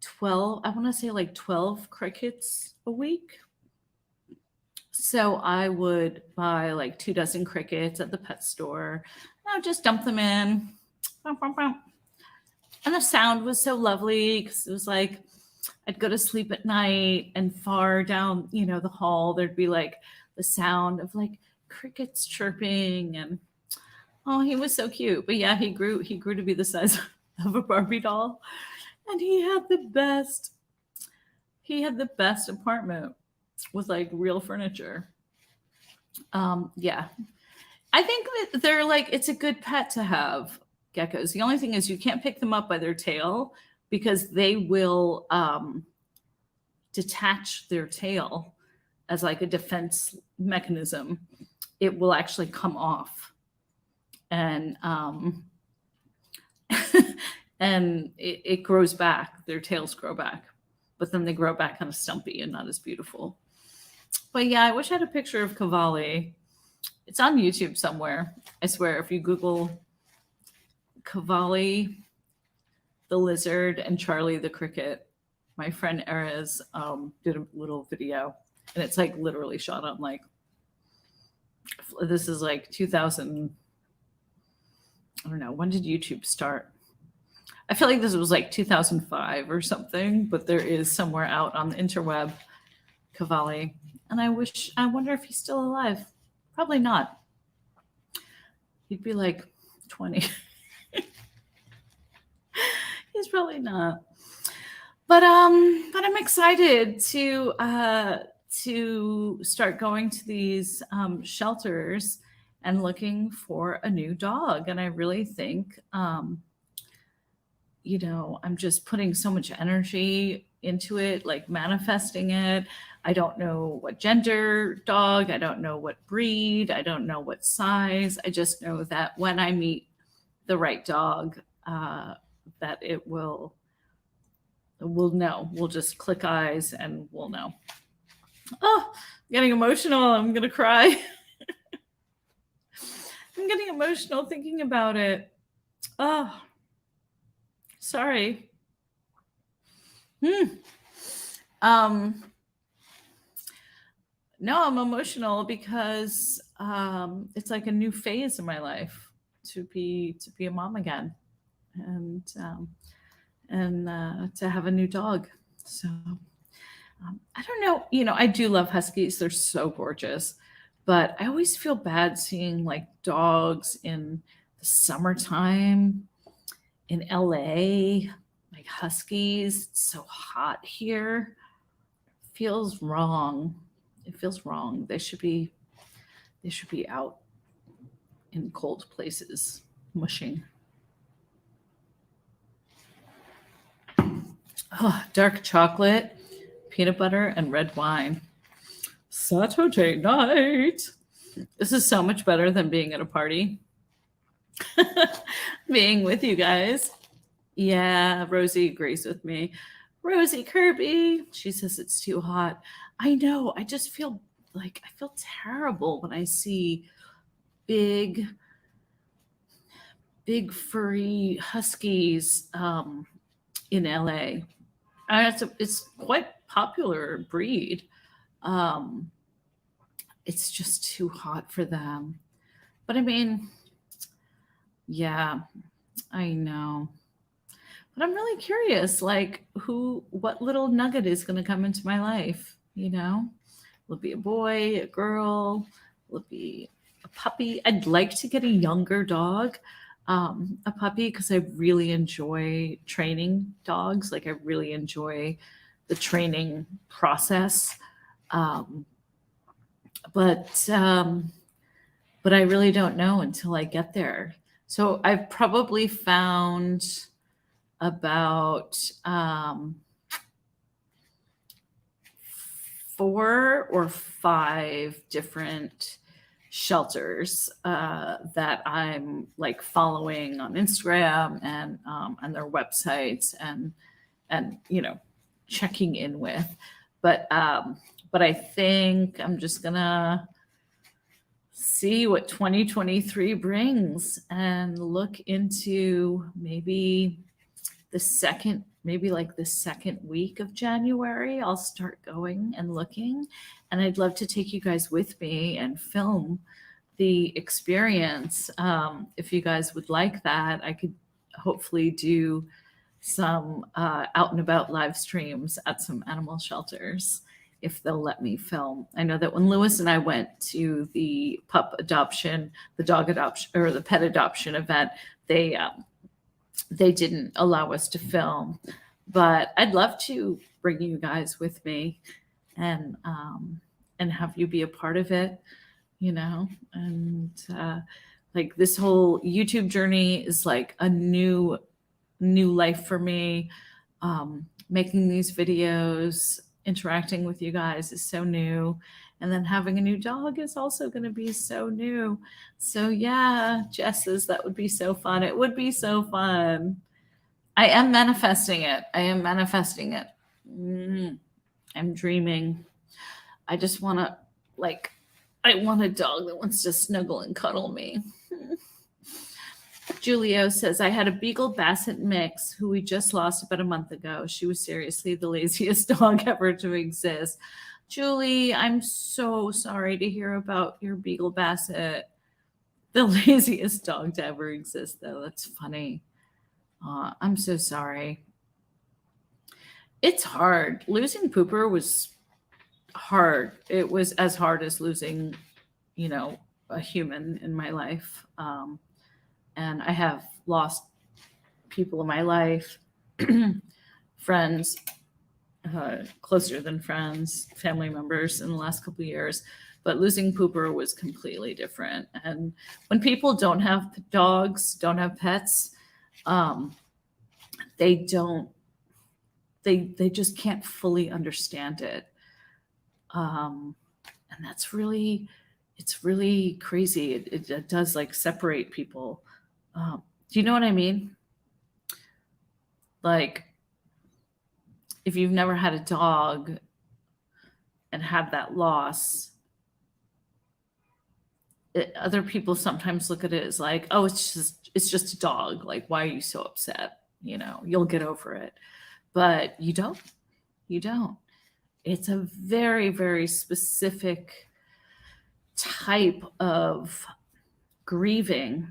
12, I want to say like 12 crickets a week. So I would buy like 2 dozen crickets at the pet store. And I would just dump them in. And the sound was so lovely because it was like I'd go to sleep at night, and far down, the hall, there'd be like the sound of like crickets chirping, and oh, he was so cute. But yeah, he grew to be the size of a Barbie doll, and he had the best apartment with like real furniture. Yeah, I think that they're like, it's a good pet to have, geckos. The only thing is you can't pick them up by their tail because they will detach their tail as like a defense mechanism. It will actually come off, and and it grows back. Their tails grow back, but then they grow back kind of stumpy and not as beautiful. But yeah, I wish I had a picture of Cavalli. It's on YouTube somewhere. I swear, if you Google Cavalli the lizard and Charlie the cricket, my friend Erez did a little video, and it's like literally shot on like, this is like 2000. I don't know, when did YouTube start? I feel like this was like 2005 or something, but there is somewhere out on the interweb Cavalli, and I wonder if he's still alive. Probably not. He'd be like 20. He's probably not. But I'm excited to start going to these shelters and looking for a new dog. And I really think, I'm just putting so much energy into it, like manifesting it. I don't know what gender dog, I don't know what breed, I don't know what size. I just know that when I meet the right dog, that we'll know. We'll just click eyes and we'll know. Oh, I'm getting emotional. I'm going to cry. I'm getting emotional thinking about it. Oh, sorry. No, I'm emotional because it's like a new phase in my life to be a mom again, and to have a new dog. So I don't know. I do love huskies. They're so gorgeous, but I always feel bad seeing like dogs in the summertime in LA, like huskies. It's so hot here. Feels wrong. It feels wrong. They should be out in cold places, mushing. Oh, dark chocolate, peanut butter, and red wine. Saturday night. This is so much better than being at a party. Being with you guys. Yeah, Rosie agrees with me. Rosie Kirby, she says it's too hot. I know. I just feel terrible when I see big furry huskies in LA. And it's quite popular breed. It's just too hot for them. But I mean, yeah, I know. But I'm really curious, like what little nugget is going to come into my life, you know? Will it be a boy, a girl? Will it be a puppy? I'd like to get a younger dog, a puppy, because I really enjoy training dogs. Like I really enjoy the training process. Um, but but I really don't know until I get there. So I've probably found about 4 or 5 different shelters that I'm like following on Instagram and their websites and checking in with. But I think I'm just gonna see what 2023 brings and look into maybe like the second week of January. I'll start going and looking, and I'd love to take you guys with me and film the experience. If you guys would like that, I could hopefully do some out and about live streams at some animal shelters if they'll let me film. I know that when Lewis and I went to the pup adoption, the dog adoption, or the pet adoption event, they didn't allow us to film. But I'd love to bring you guys with me and have you be a part of it, and like this whole YouTube journey is like a new life for me. Making these videos, interacting with you guys is so new. And then having a new dog is also going to be so new. So yeah, Jess says that would be so fun. It would be so fun. I am manifesting it. I'm dreaming. I just want to, I want a dog that wants to snuggle and cuddle me. Julio says, I had a Beagle Basset mix who we just lost about a month ago. She was seriously the laziest dog ever to exist. Julie, I'm so sorry to hear about your Beagle Basset. The laziest dog to ever exist, though. That's funny. I'm so sorry. It's hard. Losing Pooper was hard. It was as hard as losing, a human in my life. And I have lost people in my life, friends, closer than friends, family members in the last couple of years. But losing Pooper was completely different. And when people don't have dogs, don't have pets, they just can't fully understand it. And that's really, it's really crazy. It does like separate people. Do you know what I mean? Like, if you've never had a dog and had that loss, other people sometimes look at it as like, oh, it's just a dog. Like, why are you so upset? You'll get over it. But you don't. It's a very, very specific type of grieving.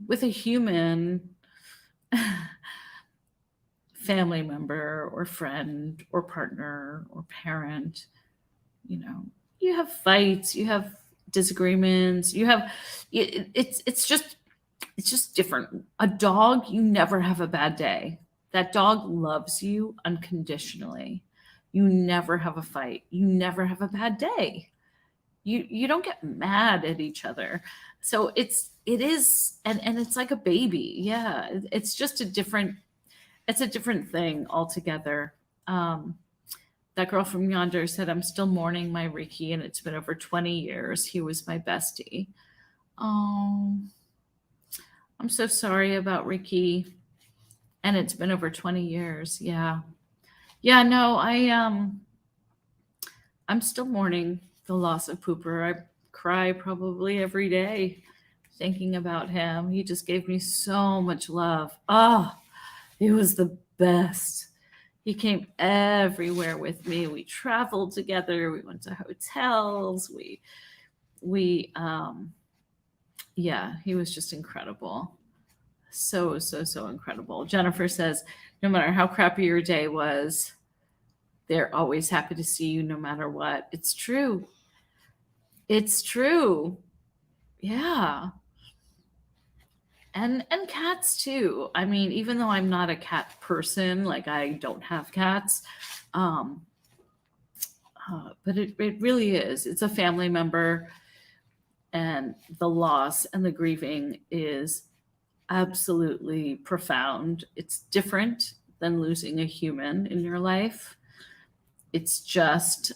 With a human family member or friend or partner or parent, you have fights, you have disagreements, it's just different. A dog, you never have a bad day. That dog loves you unconditionally. You never have a fight. You never have a bad day. You don't get mad at each other. So it is, and it's like a baby. Yeah. It's just a different thing altogether. That girl from yonder said, I'm still mourning my Ricky, and it's been over 20 years. He was my bestie. Oh, I'm so sorry about Ricky. And it's been over 20 years. Yeah. Yeah, no, I'm still mourning the loss of Pooper. I cry probably every day thinking about him. He just gave me so much love. Oh, it was the best. He came everywhere with me. We traveled together. We went to hotels. Yeah, he was just incredible. So, so, so incredible. Jennifer says, no matter how crappy your day was, they're always happy to see you no matter what. It's true. It's true. Yeah. And cats too. I mean, even though I'm not a cat person, like I don't have cats, um, but it really is. It's a family member, and the loss and the grieving is absolutely profound. It's different than losing a human in your life. It's just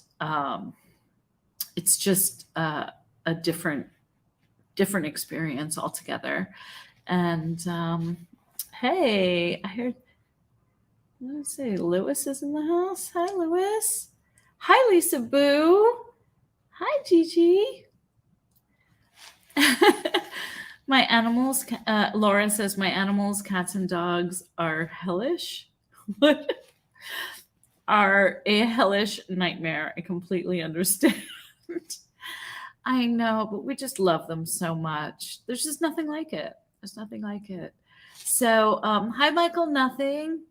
it's just a different experience altogether. And hey, I heard, let's say Lewis is in the house. Hi, Lewis. Hi, Lisa Boo. Hi, Gigi. My animals, Laura says, my animals, cats and dogs are hellish. Are a hellish nightmare. I completely understand. I know, but we just love them so much. There's just nothing like it. There's nothing like it. So, hi, Michael, nothing.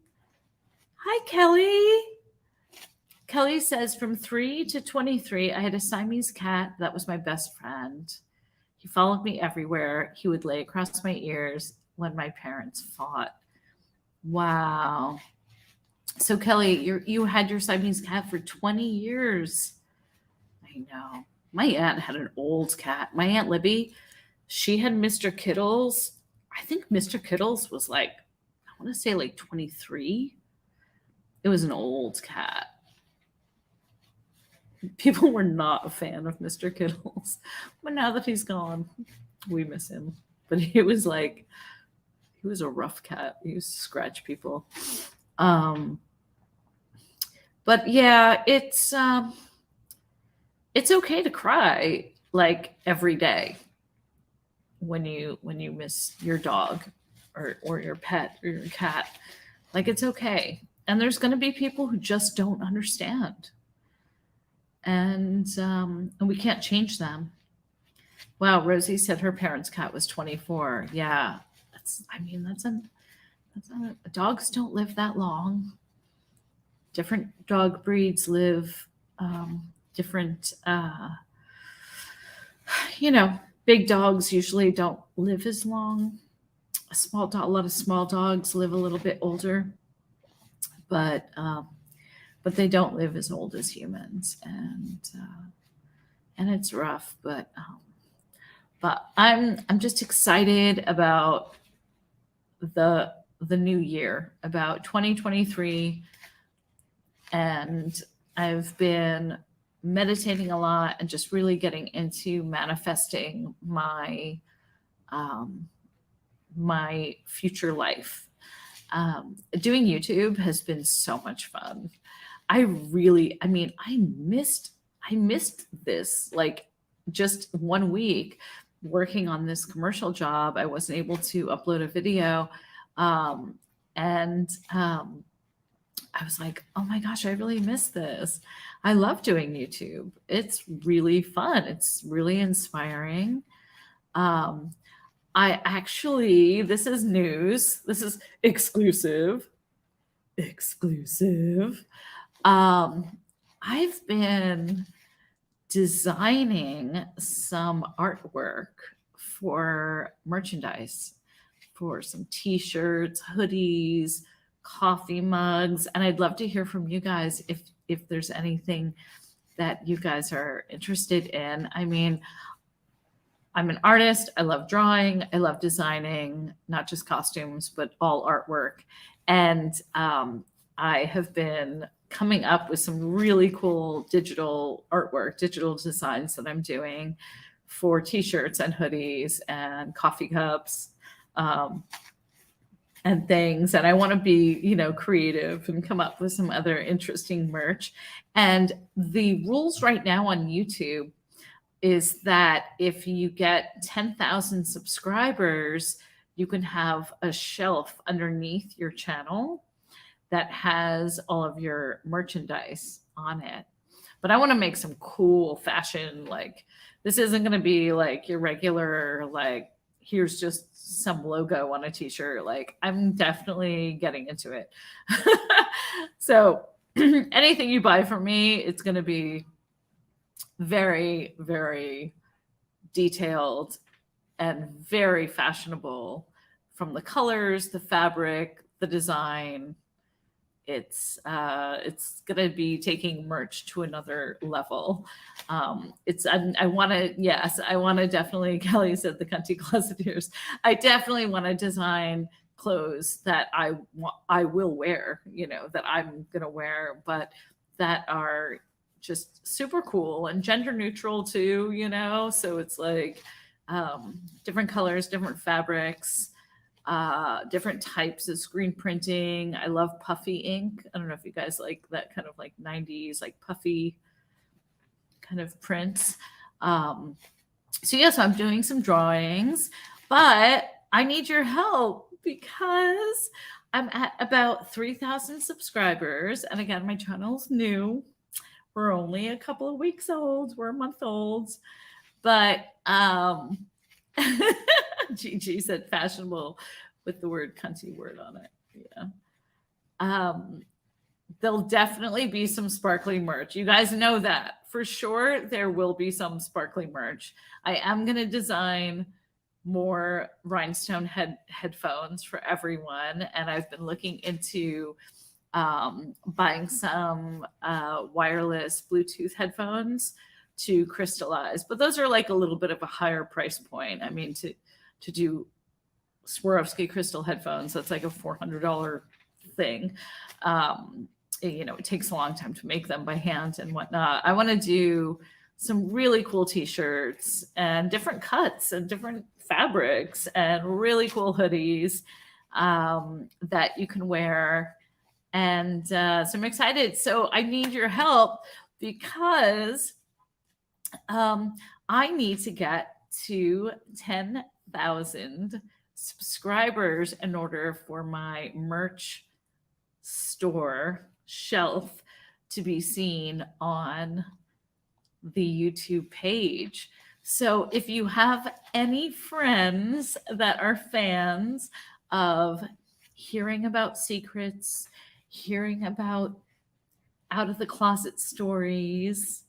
Hi, Kelly. Kelly says, from 3 to 23, I had a Siamese cat that was my best friend. He followed me everywhere. He would lay across my ears when my parents fought. Wow. So, Kelly, you had your Siamese cat for 20 years. I know. My aunt had an old cat. My Aunt Libby, she had Mr. Kittles. I think Mr. Kittles was like, I want to say like 23. It was an old cat. People were not a fan of Mr. Kittles. But now that he's gone, we miss him. But he was like, he was a rough cat. He used to scratch people. But yeah, it's okay to cry like every day when you miss your dog or your pet or your cat. Like, it's okay. And there's going to be people who just don't understand. And we can't change them. Wow, Rosie said her parents' cat was 24. Yeah, dogs don't live that long. Different dog breeds live different. Big dogs usually don't live as long. A lot of small dogs live a little bit older, but they don't live as old as humans, and it's rough. But I'm just excited about the new year, about 2023, and I've been meditating a lot and just really getting into manifesting my my future life. Doing YouTube has been so much fun. I missed this, like, just 1 week working on this commercial job. I wasn't able to upload a video. And I was like, oh my gosh, I really miss this. I love doing YouTube. It's really fun. It's really inspiring. This is news. This is exclusive. I've been designing some artwork for merchandise, for some t-shirts, hoodies, coffee mugs, and I'd love to hear from you guys if there's anything that you guys are interested in. I mean, I'm an artist. I love drawing. I love designing, not just costumes, but all artwork. And I have been coming up with some really cool digital artwork, digital designs that I'm doing for t-shirts and hoodies and coffee cups and things. And I want to be, creative and come up with some other interesting merch. And the rules right now on YouTube is that if you get 10,000 subscribers, you can have a shelf underneath your channel that has all of your merchandise on it. But I want to make some cool fashion, like, this isn't going to be like your regular, like, here's just some logo on a t-shirt. Like, I'm definitely getting into it. So anything you buy from me, it's going to be very, very detailed and very fashionable, from the colors, the fabric, the design. It's gonna be taking merch to another level. I want to, yes, I want to definitely. Kelly said the cunty closeteers. I definitely want to design clothes that I will wear, that I'm gonna wear, but that are just super cool and gender neutral too, So it's like different colors, different fabrics, different types of screen printing. I love puffy ink. I don't know if you guys like that kind of like 90s, like puffy kind of prints. So yes, I'm doing some drawings, but I need your help because I'm at about 3,000 subscribers. And again, my channel's new. We're only a couple of weeks old. We're a month old. But Gigi said fashionable with the word cunty word on it. Yeah. There'll definitely be some sparkly merch. You guys know that for sure. There will be some sparkly merch. I am going to design more rhinestone headphones for everyone. And I've been looking into buying some wireless Bluetooth headphones to crystallize, but those are like a little bit of a higher price point. I mean, to do Swarovski crystal headphones, that's like a $400 thing. It takes a long time to make them by hand and whatnot. I want to do some really cool t-shirts and different cuts and different fabrics and really cool hoodies that you can wear. And so I'm excited. So I need your help because I need to get to 10,000 subscribers in order for my merch store shelf to be seen on the YouTube page. So if you have any friends that are fans of hearing about secrets, hearing about out of the closet stories,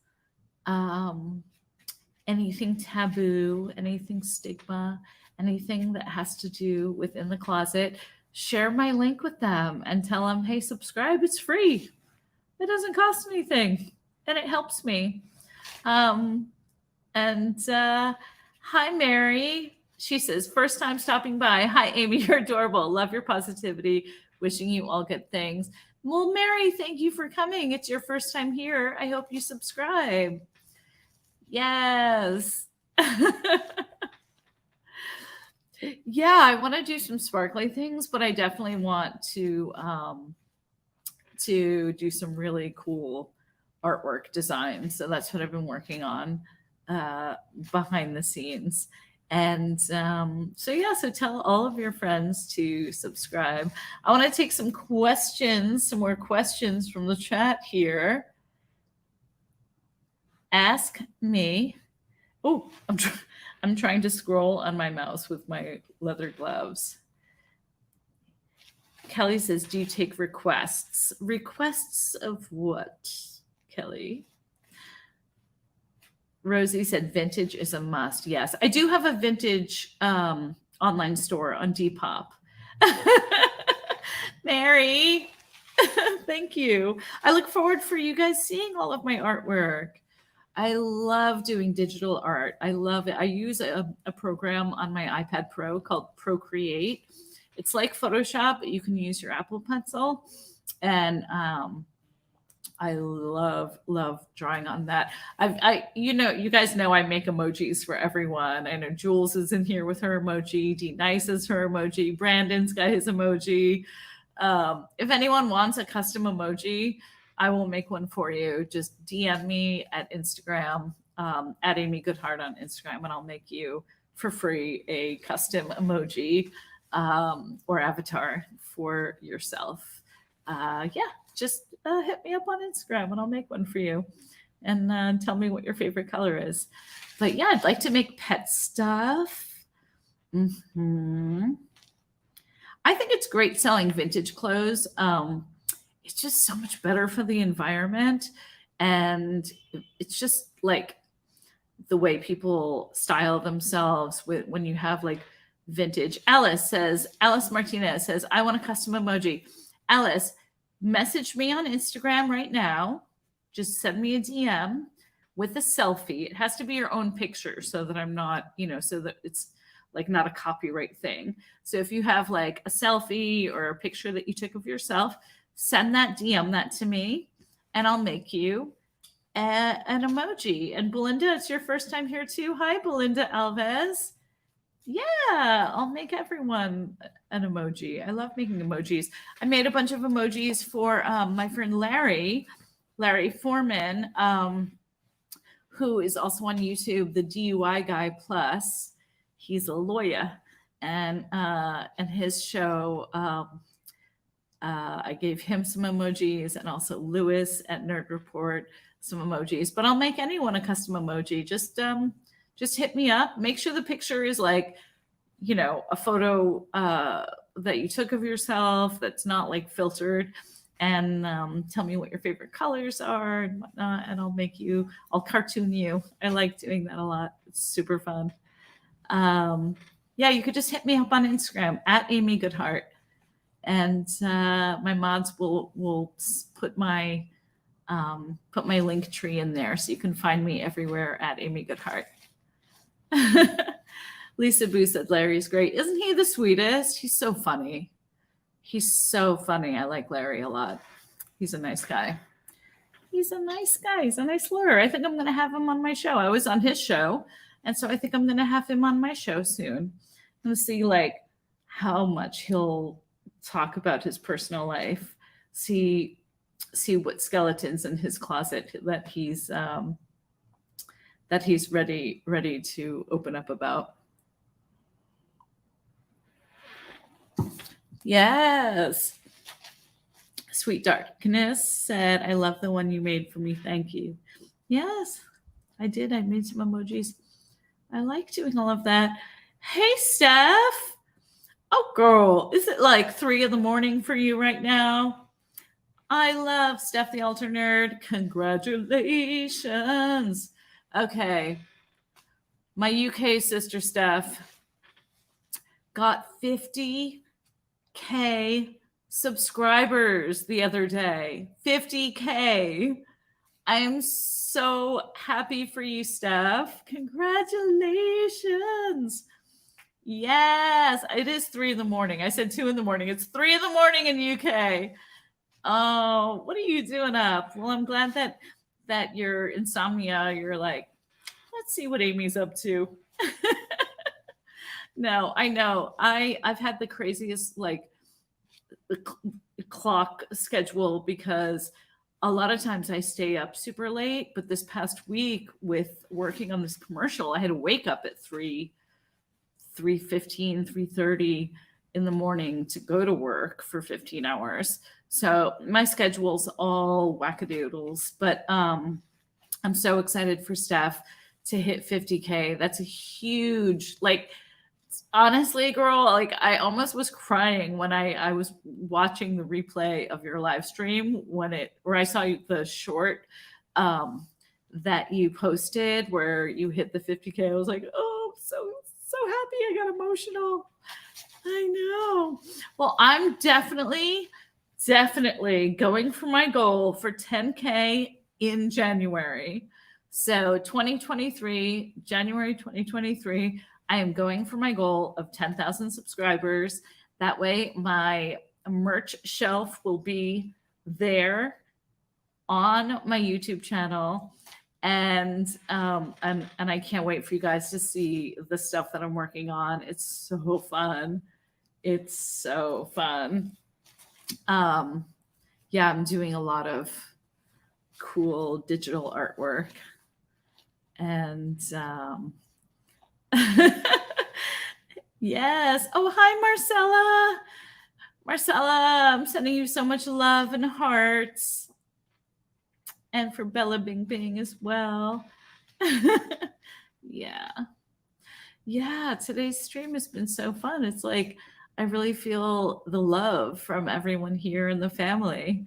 anything taboo, anything stigma, anything that has to do within the closet, share my link with them and tell them, hey, subscribe. It's free. It doesn't cost anything and it helps me. Hi, Mary. She says, first time stopping by. Hi, Amy. You're adorable. Love your positivity. Wishing you all good things. Well, Mary, thank you for coming. It's your first time here. I hope you subscribe. Yes. Yeah, I want to do some sparkly things, but I definitely want to do some really cool artwork design. So that's what I've been working on behind the scenes. And so tell all of your friends to subscribe. I want to take some more questions from the chat here. Ask me. Oh, I'm trying to scroll on my mouse with my leather gloves. Kelly says, do you take requests? Requests of what, Kelly? Rosie said, vintage is a must. Yes, I do have a vintage online store on Depop. Mary, thank you. I look forward for you guys seeing all of my artwork. I love doing digital art. I love it. I use a program on my iPad Pro called Procreate. It's like Photoshop, but you can use your Apple Pencil. And I love drawing on that. You guys know I make emojis for everyone. I know Jules is in here with her emoji. D Nice is her emoji. Brandon's got his emoji. If anyone wants a custom emoji, I will make one for you. Just DM me at Instagram, at Amy Goodhart on Instagram, and I'll make you for free a custom emoji or avatar for yourself. Just hit me up on Instagram and I'll make one for you. And tell me what your favorite color is. But yeah, I'd like to make pet stuff. Mhm. I think it's great selling vintage clothes. It's just so much better for the environment. And it's just like the way people style themselves with when you have like vintage. Alice Martinez says, I want a custom emoji. Alice, message me on Instagram right now. Just send me a DM with a selfie. It has to be your own picture so that I'm not, so that it's like not a copyright thing. So if you have like a selfie or a picture that you took of yourself, send that DM that to me and I'll make you an emoji. And Belinda, it's your first time here too. Hi, Belinda Alves. Yeah, I'll make everyone an emoji. I love making emojis. I made a bunch of emojis for my friend Larry Foreman, who is also on YouTube, the DUI Guy Plus. He's a lawyer, and his show. I gave him some emojis, and also Lewis at Nerd Report some emojis. But I'll make anyone a custom emoji. Just hit me up. Make sure the picture is like, a photo that you took of yourself that's not like filtered, and tell me what your favorite colors are and whatnot, and I'll cartoon you. I like doing that a lot. It's super fun. Yeah, you could just hit me up on Instagram at Amy Goodhart, and my mods will put my link tree in there so you can find me everywhere at Amy Goodhart. Lisa Boo said Larry's great. Isn't he the sweetest? He's so funny. He's so funny. I like Larry a lot. He's a nice guy. He's a nice lawyer. I think I'm going to have him on my show. I was on his show, and so I think I'm going to have him on my show soon. I'm going to see like how much he'll talk about his personal life. See what skeletons in his closet that he's ready to open up about. Yes. Sweet Darkness said, I love the one you made for me. Thank you. Yes, I did. I made some emojis. I like doing all of that. Hey, Steph. Oh, girl. Is it like 3 a.m. for you right now? I love Steph the Alter Nerd. Congratulations. Okay. My UK sister Steph got 50K subscribers the other day. 50K. I am so happy for you, Steph. Congratulations. Yes, it is 3 a.m. I said 2 a.m. It's 3 a.m. in UK. Oh, what are you doing up? Well, I'm glad that your insomnia, you're like, let's see what Amy's up to. No, I know. I've had the craziest like clock schedule because a lot of times I stay up super late, but this past week with working on this commercial, I had to wake up at 3:15, 3:30 in the morning to go to work for 15 hours. So my schedule's all wackadoodles, but I'm so excited for Steph to hit 50K. That's a huge, like, honestly, girl, like I almost was crying when I was watching the replay of your live stream where I saw the short that you posted where you hit the 50K. I was like, oh, so happy. I got emotional. I know. Well, I'm definitely going for my goal for 10K in January. So January 2023, I am going for my goal of 10,000 subscribers. That way my merch shelf will be there on my YouTube channel. And I can't wait for you guys to see the stuff that I'm working on. It's so fun. It's so fun. Yeah, I'm doing a lot of cool digital artwork. And yes. Oh, hi, Marcella. Marcella, I'm sending you so much love and hearts. And for Bella Bing Bing as well. Yeah. Yeah, today's stream has been so fun. It's like I really feel the love from everyone here in the family.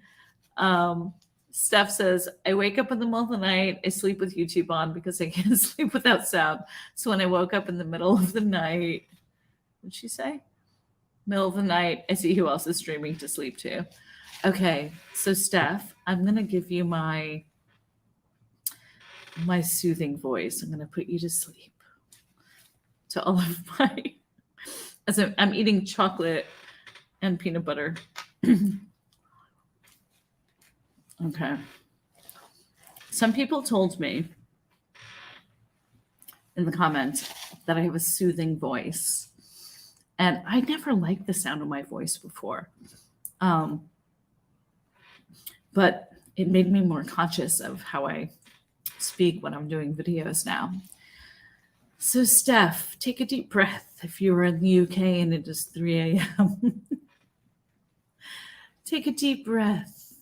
Um, Steph says, I wake up in the middle of the night. I sleep with YouTube on because I can't sleep without sound. So when I woke up in the middle of the night, what'd she say? Middle of the night, I see who else is streaming to sleep to. Okay, so Steph, I'm going to give you my soothing voice. I'm going to put you to sleep. To all of my, as I'm eating chocolate and peanut butter. Okay. Some people told me in the comments that I have a soothing voice. And I never liked the sound of my voice before. But it made me more conscious of how I speak when I'm doing videos now. So, Steph, take a deep breath. If you were in the UK and it is 3 a.m., take a deep breath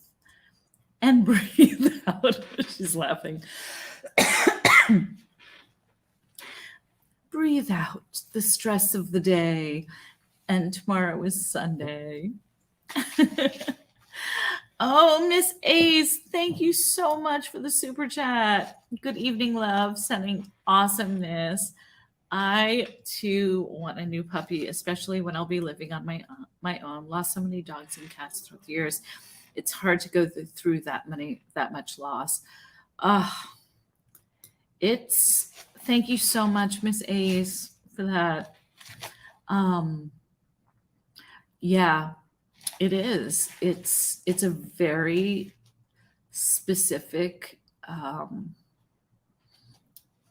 and breathe out. She's laughing. Breathe out the stress of the day. And tomorrow is Sunday. Oh, Miss Ace, thank you so much for the super chat. Good evening, love. Sending awesomeness. I too want a new puppy, especially when I'll be living on my own. Lost so many dogs and cats through the years. It's hard to go through that much loss. Thank you so much, Miss Ace, for that. Yeah, it is. It's a very specific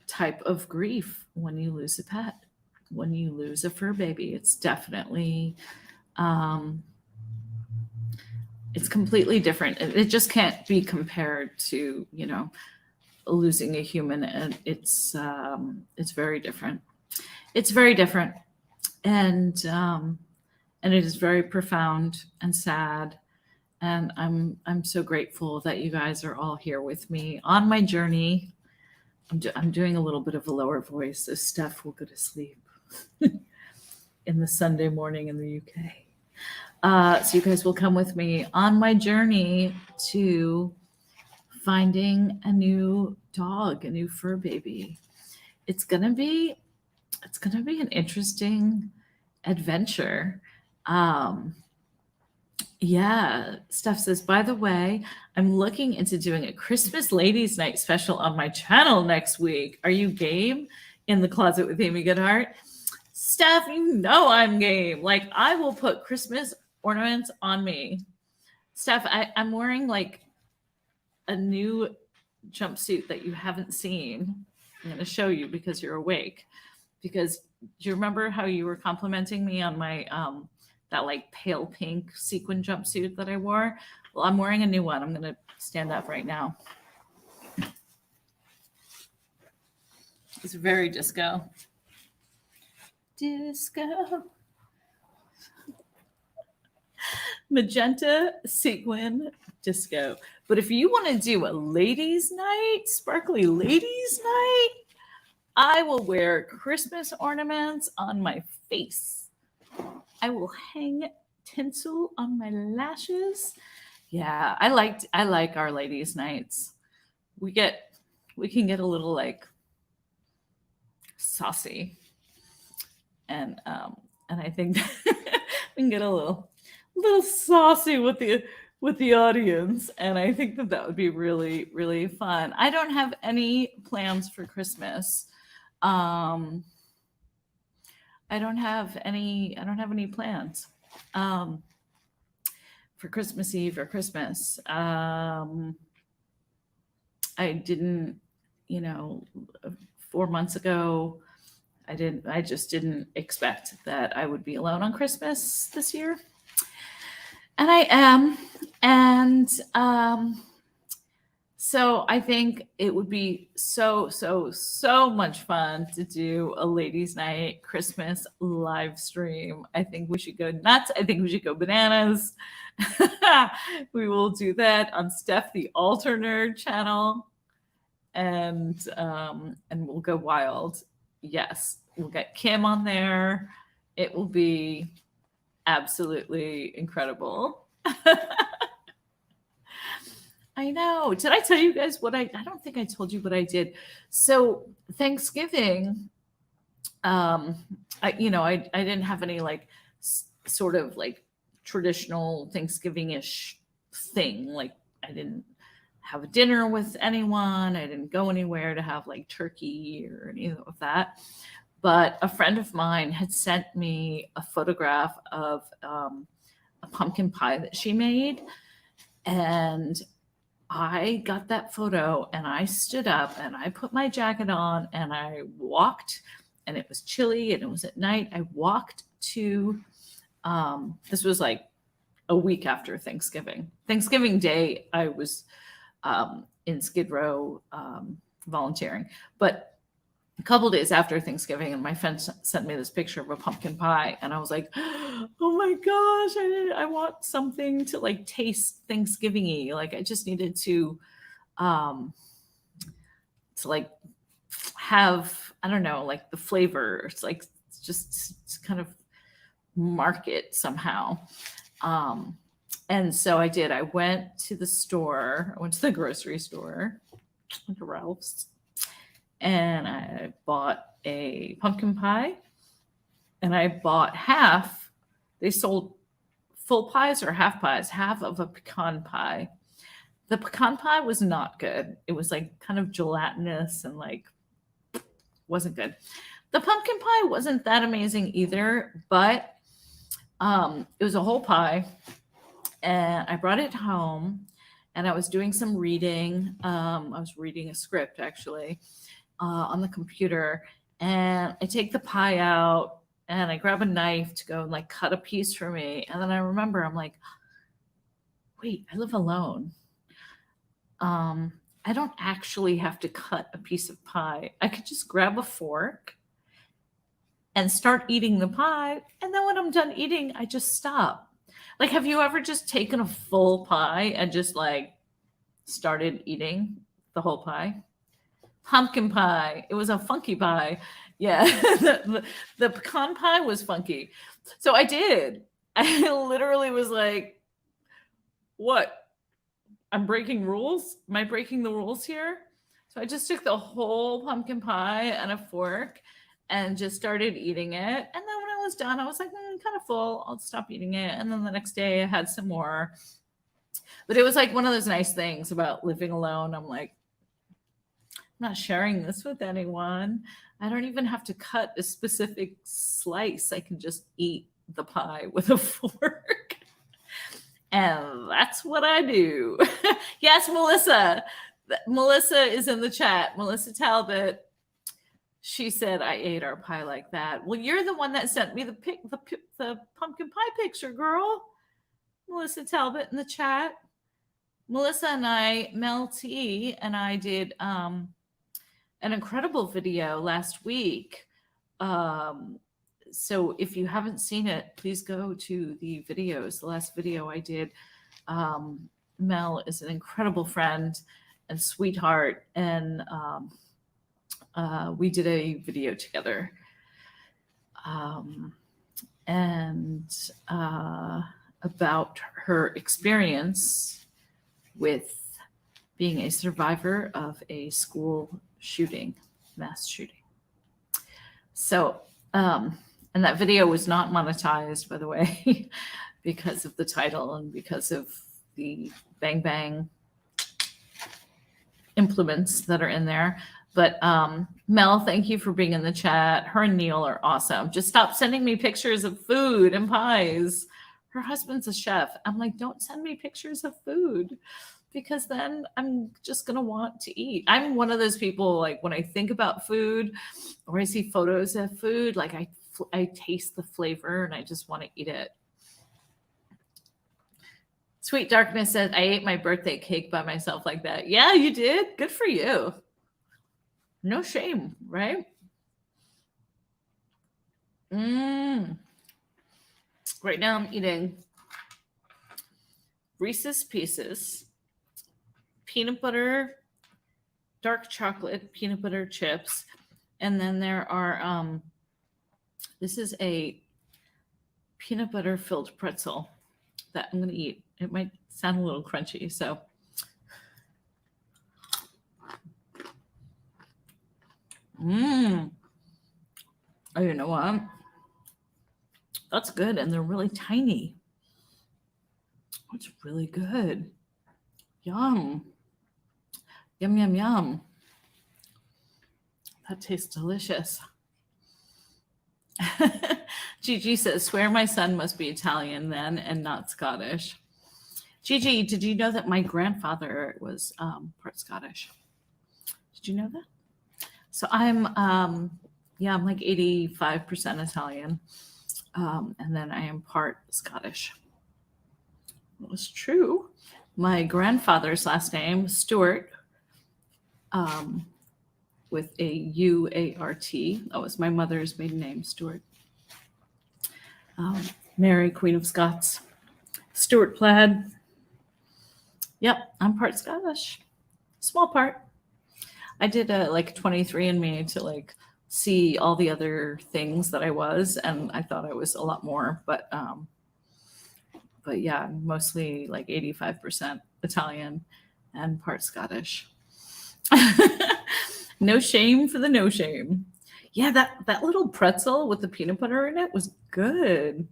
type of grief when you lose a pet, when you lose a fur baby. It's definitely it's completely different. It just can't be compared to, losing a human. And it's very different. It's very different. And it is very profound and sad. And I'm so grateful that you guys are all here with me on my journey. I'm doing a little bit of a lower voice, so Steph will go to sleep in the Sunday morning in the UK. So you guys will come with me on my journey to finding a new dog, a new fur baby. It's gonna be an interesting adventure. Yeah, Steph says, by the way, I'm looking into doing a Christmas Ladies Night special on my channel next week. Are you game? In the Closet with Amy Goodhart? Steph, you know I'm game. Like, I will put Christmas ornaments on me. Steph, I'm wearing like a new jumpsuit that you haven't seen. I'm going to show you because you're awake. Because do you remember how you were complimenting me on my that like pale pink sequin jumpsuit that I wore? Well, I'm wearing a new one. I'm going to stand up right now. It's very disco. Disco. Magenta sequin disco. But if you want to do a ladies' night, sparkly ladies' night, I will wear Christmas ornaments on my face. I will hang tinsel on my lashes. Yeah, I like our ladies' nights. We can get a little like saucy, and I think we can get a little saucy with the audience, and I think that would be really, really fun. I don't have any plans for Christmas. I don't have any plans for Christmas Eve or Christmas. I didn't, 4 months ago, I just didn't expect that I would be alone on Christmas this year. And I am. And so I think it would be so much fun to do a ladies' night Christmas live stream. I think we should go nuts. I think we should go bananas. We will do that on Steph the Alter Nerd channel. And we'll go wild. Yes, we'll get Kim on there. It will be absolutely incredible. I know. Did I tell you guys what I don't think I told you what I did. So Thanksgiving, I didn't have any like sort of like traditional Thanksgiving-ish thing. Like I didn't have a dinner with anyone. I didn't go anywhere to have like turkey or any of that. But a friend of mine had sent me a photograph of a pumpkin pie that she made. And I got that photo and I stood up and I put my jacket on and I walked, and it was chilly and it was at night. I walked to, this was like a week after Thanksgiving. Thanksgiving Day, I was in Skid Row volunteering. But a couple days after Thanksgiving, and my friend sent me this picture of a pumpkin pie, and I was like, "Oh my gosh, I want something to like taste Thanksgiving-y. Like I just needed to like have, I don't know, like the flavor. It's like just kind of mark it somehow." And so I did. I went to the store. I went to the grocery store, went to Ralph's, and I bought a pumpkin pie, and I bought half. They sold full pies or half pies, half of a pecan pie. The pecan pie was not good. It was like kind of gelatinous and like wasn't good. The pumpkin pie wasn't that amazing either, but it was a whole pie, and I brought it home, and I was doing some reading. I was reading a script actually on the computer, and I take the pie out and I grab a knife to go and like cut a piece for me. And then I remember, I'm like, wait, I live alone. I don't actually have to cut a piece of pie. I could just grab a fork and start eating the pie. And then when I'm done eating, I just stop. Like, have you ever just taken a full pie and just like started eating the whole pie? Pumpkin pie. It was a funky pie. Yeah. the pecan pie was funky. So I did. I literally was like, what? I'm breaking rules? Am I breaking the rules here? So I just took the whole pumpkin pie and a fork and just started eating it. And then when I was done, I was like, kind of full. I'll stop eating it. And then the next day I had some more. But it was like one of those nice things about living alone. I'm like, I'm not sharing this with anyone. I don't even have to cut a specific slice. I can just eat the pie with a fork. And that's what I do. Yes, Melissa. Melissa is in the chat. Melissa Talbot. She said, I ate our pie like that. Well, you're the one that sent me the pumpkin pie picture, girl. Melissa Talbot in the chat. Melissa and I, Mel T, and I did an incredible video last week. So if you haven't seen it, please go to the videos. The last video I did, Mel is an incredible friend and sweetheart, and we did a video together. And about her experience with being a survivor of a school shooting, mass shooting. So, and that video was not monetized, by the way, because of the title and because of the bang bang implements that are in there. But Mel, thank you for being in the chat. Her and Neil are awesome. Just stop sending me pictures of food and pies. Her husband's a chef. I'm like, don't send me pictures of food, because then I'm just going to want to eat. I'm one of those people, like when I think about food or I see photos of food, like I taste the flavor and I just want to eat it. Sweet Darkness said, I ate my birthday cake by myself like that. Yeah, you did. Good for you. No shame, right? Right now I'm eating Reese's Pieces, peanut butter, dark chocolate peanut butter chips, And then there are, this is a peanut butter filled pretzel that I'm going to eat. It might sound a little crunchy. So, oh, you know what? That's good. And they're really tiny. It's really good. Yum. Yum, yum, yum. That tastes delicious. Gigi says, swear my son must be Italian then and not Scottish. Gigi, did you know that my grandfather was part Scottish? Did you know that? So I'm like 85% Italian. And then I am part Scottish. It was true. My grandfather's last name, Stuart, with a U-A-R-T. That was my mother's maiden name, Stuart. Mary, Queen of Scots. Stuart Plaid. Yep, I'm part Scottish. Small part. I did a 23andMe to see all the other things that I was, and I thought I was a lot more, but yeah, mostly 85% Italian and part Scottish. No shame for the no shame. Yeah, that little pretzel with the peanut butter in it was good.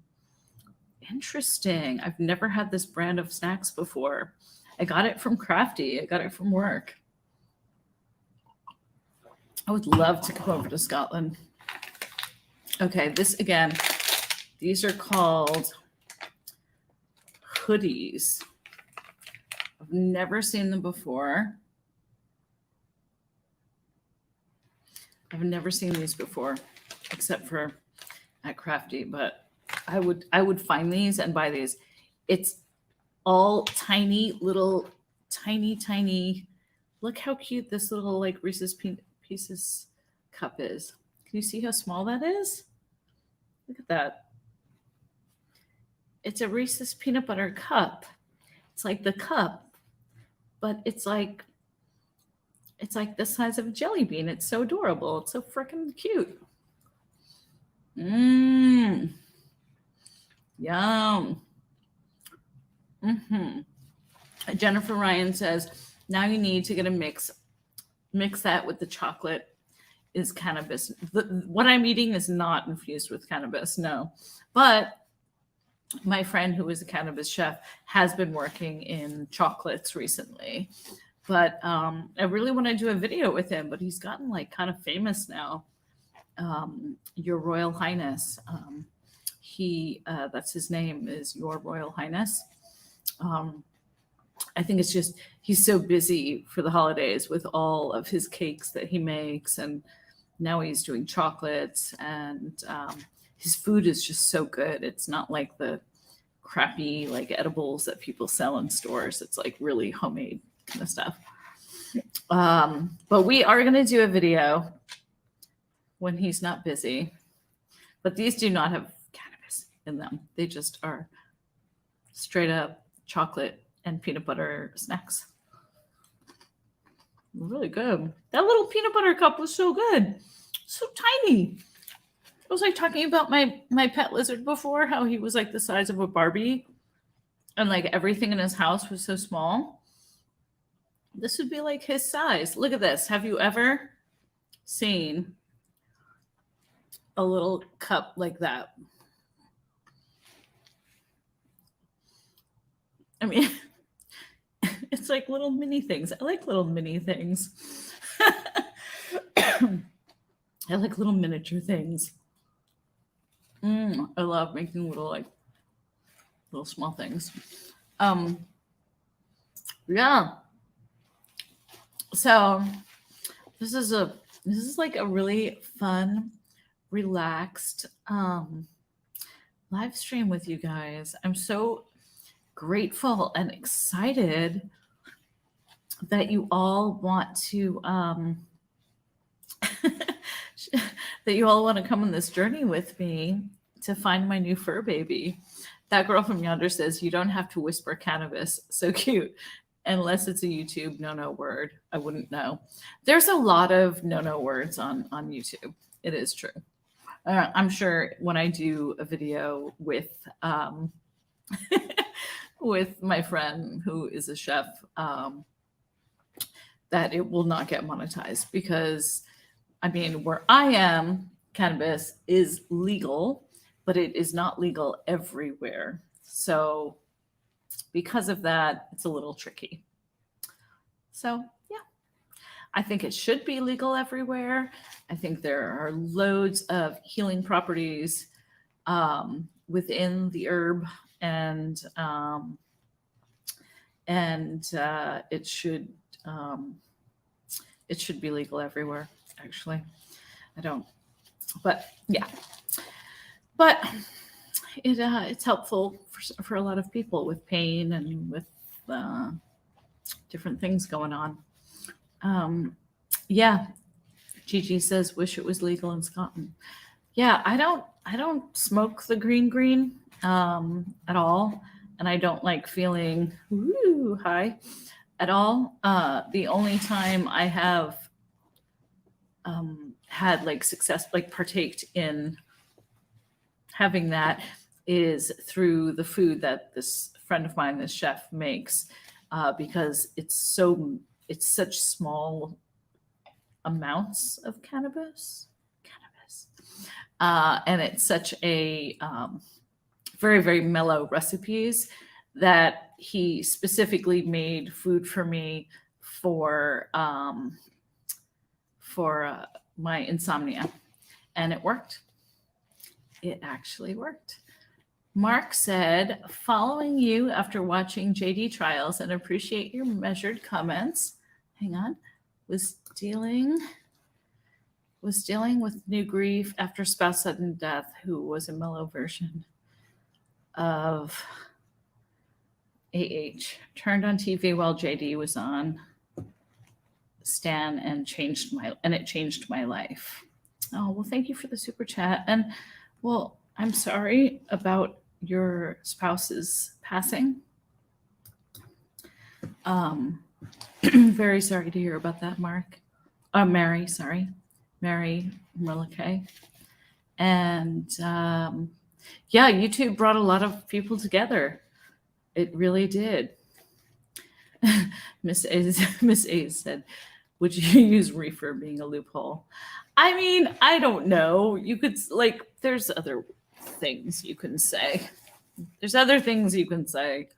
Interesting. I've never had this brand of snacks before. I got it from Crafty. I got it from work. I would love to come over to Scotland. Okay, this again, these are called hoodies. I've never seen them before. I've never seen these before, except for at Crafty, but I would find these and buy these. It's all tiny little, tiny. Look how cute this little Reese's Pieces cup is. Can you see how small that is? Look at that. It's a Reese's peanut butter cup. It's like the cup, but it's like the size of a jelly bean. It's so adorable. It's so freaking cute. Yum. Jennifer Ryan says, now you need to get a mix that with the chocolate is cannabis. What I'm eating is not infused with cannabis, no. But my friend who is a cannabis chef has been working in chocolates recently. But I really want to do a video with him, but he's gotten kind of famous now. Your Royal Highness. That's his name, is Your Royal Highness. I think it's just he's so busy for the holidays with all of his cakes that he makes, and now he's doing chocolates, and his food is just so good. It's not like the crappy edibles that people sell in stores. It's really homemade kind of stuff. But we are going to do a video when he's not busy. But these do not have cannabis in them. They just are straight up chocolate and peanut butter snacks. Really good. That little peanut butter cup was so good. So tiny. I was talking about my pet lizard before, how he was the size of a Barbie, and everything in his house was so small. This would be his size. Look at this. Have you ever seen a little cup like that? I mean, it's little mini things. I like little mini things. I like little miniature things. I love making little small things. Yeah. So this is a really fun, relaxed live stream with you guys. I'm so grateful and excited that you all want to that you all want to come on this journey with me to find my new fur baby. That girl from yonder says, you don't have to whisper cannabis. So cute. unless it's a YouTube no word. I wouldn't know. There's a lot of no words on YouTube. It is true. I'm sure when I do a video with with my friend who is a chef, that it will not get monetized because, I mean, where I am, cannabis is legal, but it is not legal everywhere. So because of that, it's a little tricky. So yeah, I think it should be legal everywhere. I think there are loads of healing properties within the herb, and it should be legal everywhere. Actually, I don't, but yeah, but it's helpful for a lot of people with pain and with different things going on. Yeah, Gigi says, "Wish it was legal in Scotland." Yeah, I don't smoke the green at all, and I don't like feeling high at all. The only time I have had like success, like partaked in having that, is through the food that this friend of mine, this chef, makes, because it's such small amounts of cannabis, and it's such a very mellow recipes that he specifically made food for me for my insomnia, and it worked. It actually worked. Mark said, "Following you after watching JD Trials and appreciate your measured comments. Hang on. Was dealing with new grief after spouse sudden death, who was a mellow version of AH. Turned on TV while JD was on Stan and it changed my life." Oh, well, thank you for the super chat. And well, I'm sorry about your spouse's passing. Very sorry to hear about that, Mark. Mary, sorry. Mary Merlake. And yeah, YouTube brought a lot of people together. It really did. Miss A said, "Would you use reefer being a loophole?" I mean, I don't know. You could, like, there's other things you can say. There's other things you can say.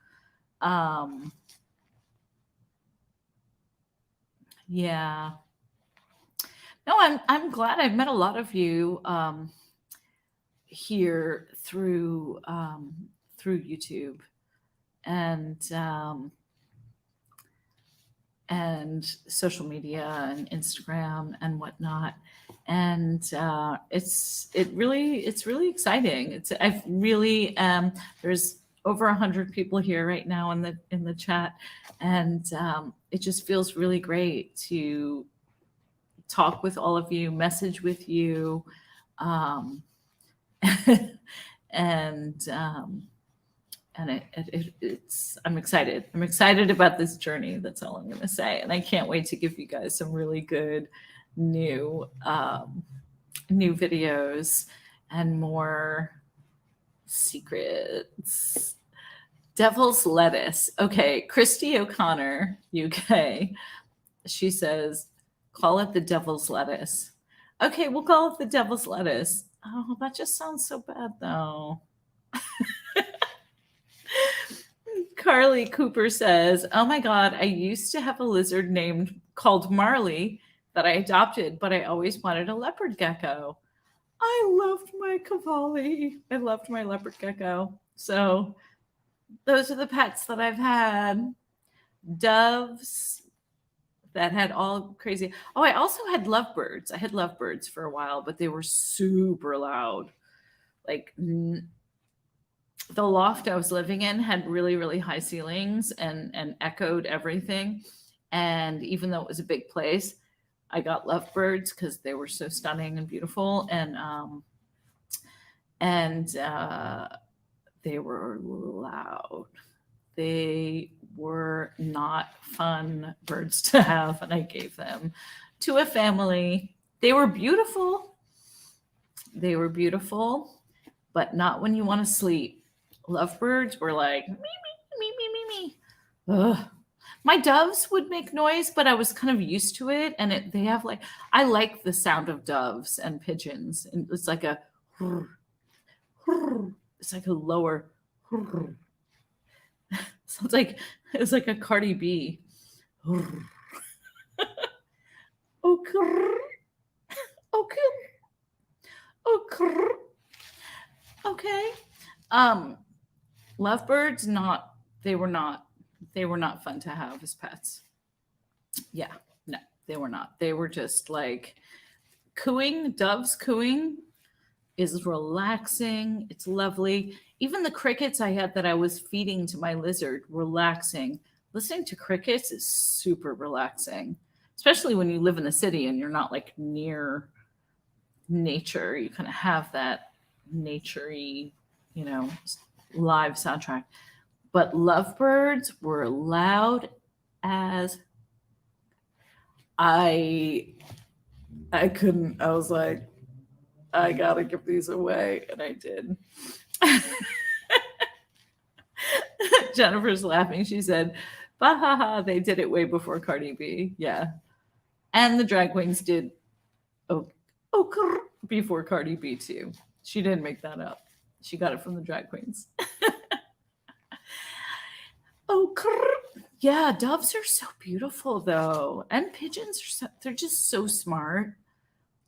Yeah. No, I'm glad I've met a lot of you here through YouTube and social media and Instagram and whatnot. And it's really exciting. I've really there's over 100 people here right now in the chat, and it just feels really great to talk with all of you, message with you, and it's I'm excited. I'm excited about this journey. That's all I'm going to say, and I can't wait to give you guys some really good new videos and more secrets. Devil's lettuce. Okay, Christy O'Connor, UK. She says, "Call it the devil's lettuce." Okay, we'll call it the devil's lettuce. Oh, that just sounds so bad, though. Carly Cooper says, "Oh my God, I used to have a lizard called Marley that I adopted, but I always wanted a leopard gecko. I loved my Cavalli. I loved my leopard gecko." So those are the pets that I've had. Doves that had all crazy. Oh, I also had lovebirds. I had lovebirds for a while, but they were super loud. Like, the loft I was living in had really high ceilings and echoed everything. And even though it was a big place, I got lovebirds because they were so stunning and beautiful. And they were loud. They were not fun birds to have, and I gave them to a family. They were beautiful. They were beautiful, but not when you want to sleep. Lovebirds were like me, me, me, me, me. Ugh. My doves would make noise, but I was kind of used to it. And they have like, I like the sound of doves and pigeons. And it's like a, it's like a lower, sounds like, it's like a Cardi B. Okay. Lovebirds, they were not fun to have as pets. Yeah, no, they were not. They were just like doves cooing is relaxing. It's lovely. Even the crickets I had that I was feeding to my lizard, relaxing. Listening to crickets is super relaxing, especially when you live in the city and you're not like near nature. You kind of have that naturey, live soundtrack. But lovebirds were loud as I couldn't. I was like, I gotta give these away, and I did. Jennifer's laughing. She said, "Bah ha ha! They did it way before Cardi B." Yeah, and the drag queens did. Before Cardi B too. She didn't make that up. She got it from the drag queens. Yeah, doves are so beautiful though, and pigeons they're just so smart.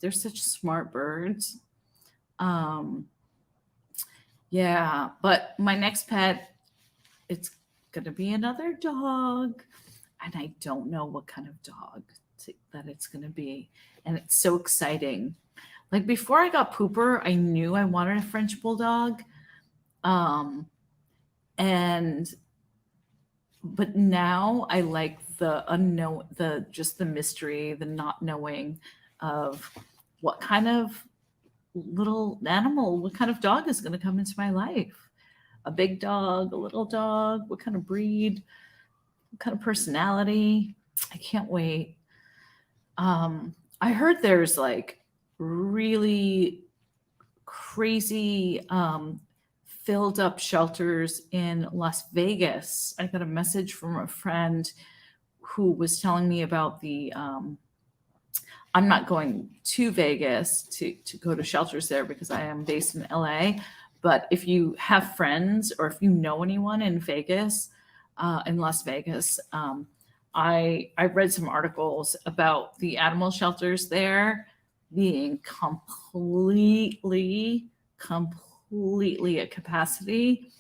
They're such smart birds. Yeah, but my next pet, it's gonna be another dog, and I don't know what kind of dog that it's gonna be, and it's so exciting. Like before I got Pooper, I knew I wanted a French bulldog, but now I like the unknown, just the mystery, the not knowing of what kind of little animal, what kind of dog is going to come into my life. A big dog, a little dog, what kind of breed, what kind of personality. I can't wait. I heard there's like really crazy filled up shelters in Las Vegas. I got a message from a friend who was telling me about I'm not going to Vegas to go to shelters there because I am based in LA. But if you have friends or if you know anyone in Vegas, in Las Vegas, I read some articles about the animal shelters there being completely at capacity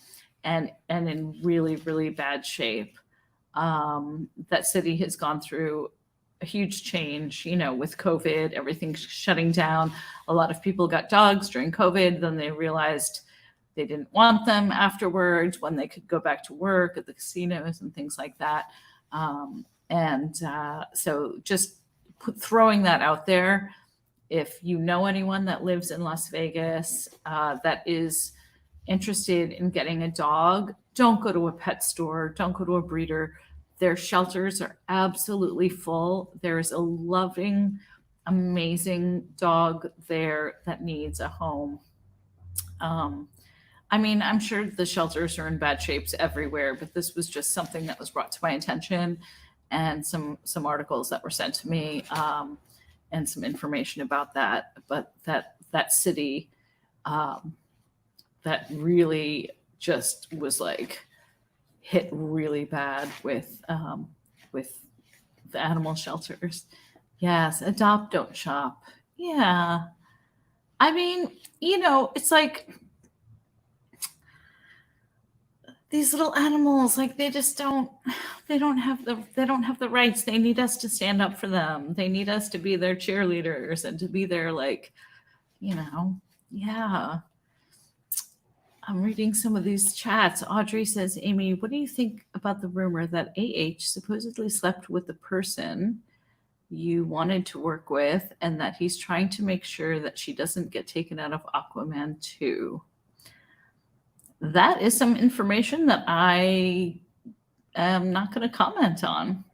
and in really, really bad shape. That city has gone through a huge change, with COVID, everything's shutting down. A lot of people got dogs during COVID. Then they realized they didn't want them afterwards when they could go back to work at the casinos and things like that. So just throwing that out there. If you know anyone that lives in Las Vegas that is interested in getting a dog, don't go to a pet store. Don't go to a breeder. Their shelters are absolutely full. There is a loving, amazing dog there that needs a home. I'm sure the shelters are in bad shapes everywhere, but this was just something that was brought to my attention and some articles that were sent to me and some information about that. But that city that really just was like hit really bad with the animal shelters. Yes, adopt, don't shop. Yeah. It's like these little animals, like they don't have the rights. They need us to stand up for them. They need us to be their cheerleaders and to be their yeah. I'm reading some of these chats. Audrey says, Amy, what do you think about the rumor that AH supposedly slept with the person you wanted to work with and that he's trying to make sure that she doesn't get taken out of Aquaman 2? That is some information that I am not going to comment on.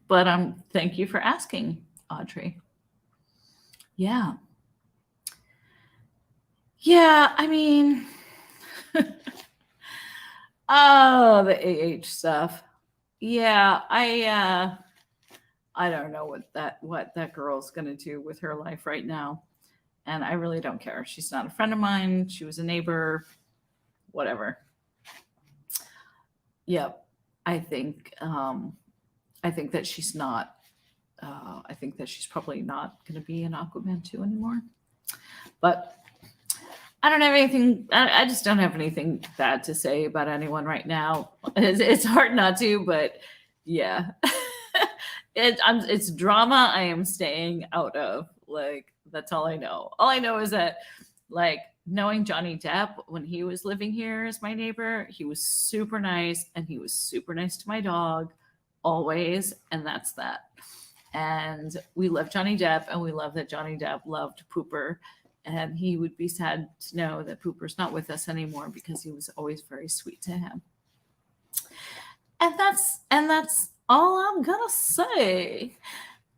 But thank you for asking, Audrey. Yeah. Yeah, I mean, oh, the AH stuff. Yeah, I don't know what that girl's going to do with her life right now. And I really don't care. She's not a friend of mine. She was a neighbor, whatever. Yep. I think that she's not I think that she's probably not going to be in Aquaman 2 anymore. But I don't have anything. I just don't have anything bad to say about anyone right now. It's hard not to, but yeah, it's drama. I am staying out of. Like, that's all I know. All I know is that, like, knowing Johnny Depp when he was living here as my neighbor, he was super nice, and he was super nice to my dog, always, and that's that. And we love Johnny Depp, and we love that Johnny Depp loved Pooper. And he would be sad to know that Pooper's not with us anymore because he was always very sweet to him. And that's all I'm gonna say.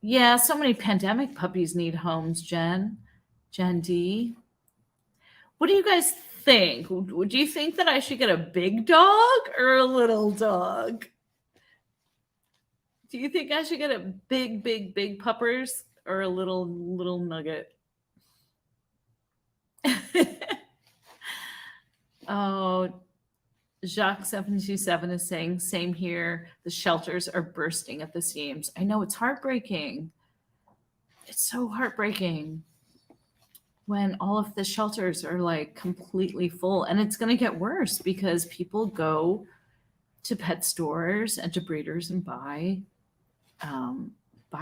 Yeah, so many pandemic puppies need homes, Jen D. What do you guys think? Would you think that I should get a big dog or a little dog? Do you think I should get a big puppers or a little nugget? Oh, Jacques727 is saying, same here. The shelters are bursting at the seams. I know, it's heartbreaking. It's so heartbreaking when all of the shelters are like completely full. And it's going to get worse because people go to pet stores and to breeders and buy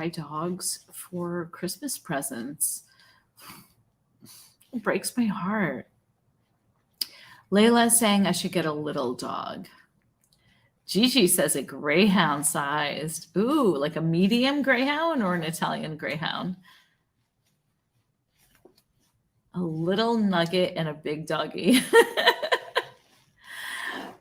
dogs for Christmas presents. It breaks my heart. Layla is saying I should get a little dog. Gigi says a greyhound sized. Ooh, like a medium greyhound or an Italian greyhound? A little nugget and a big doggy.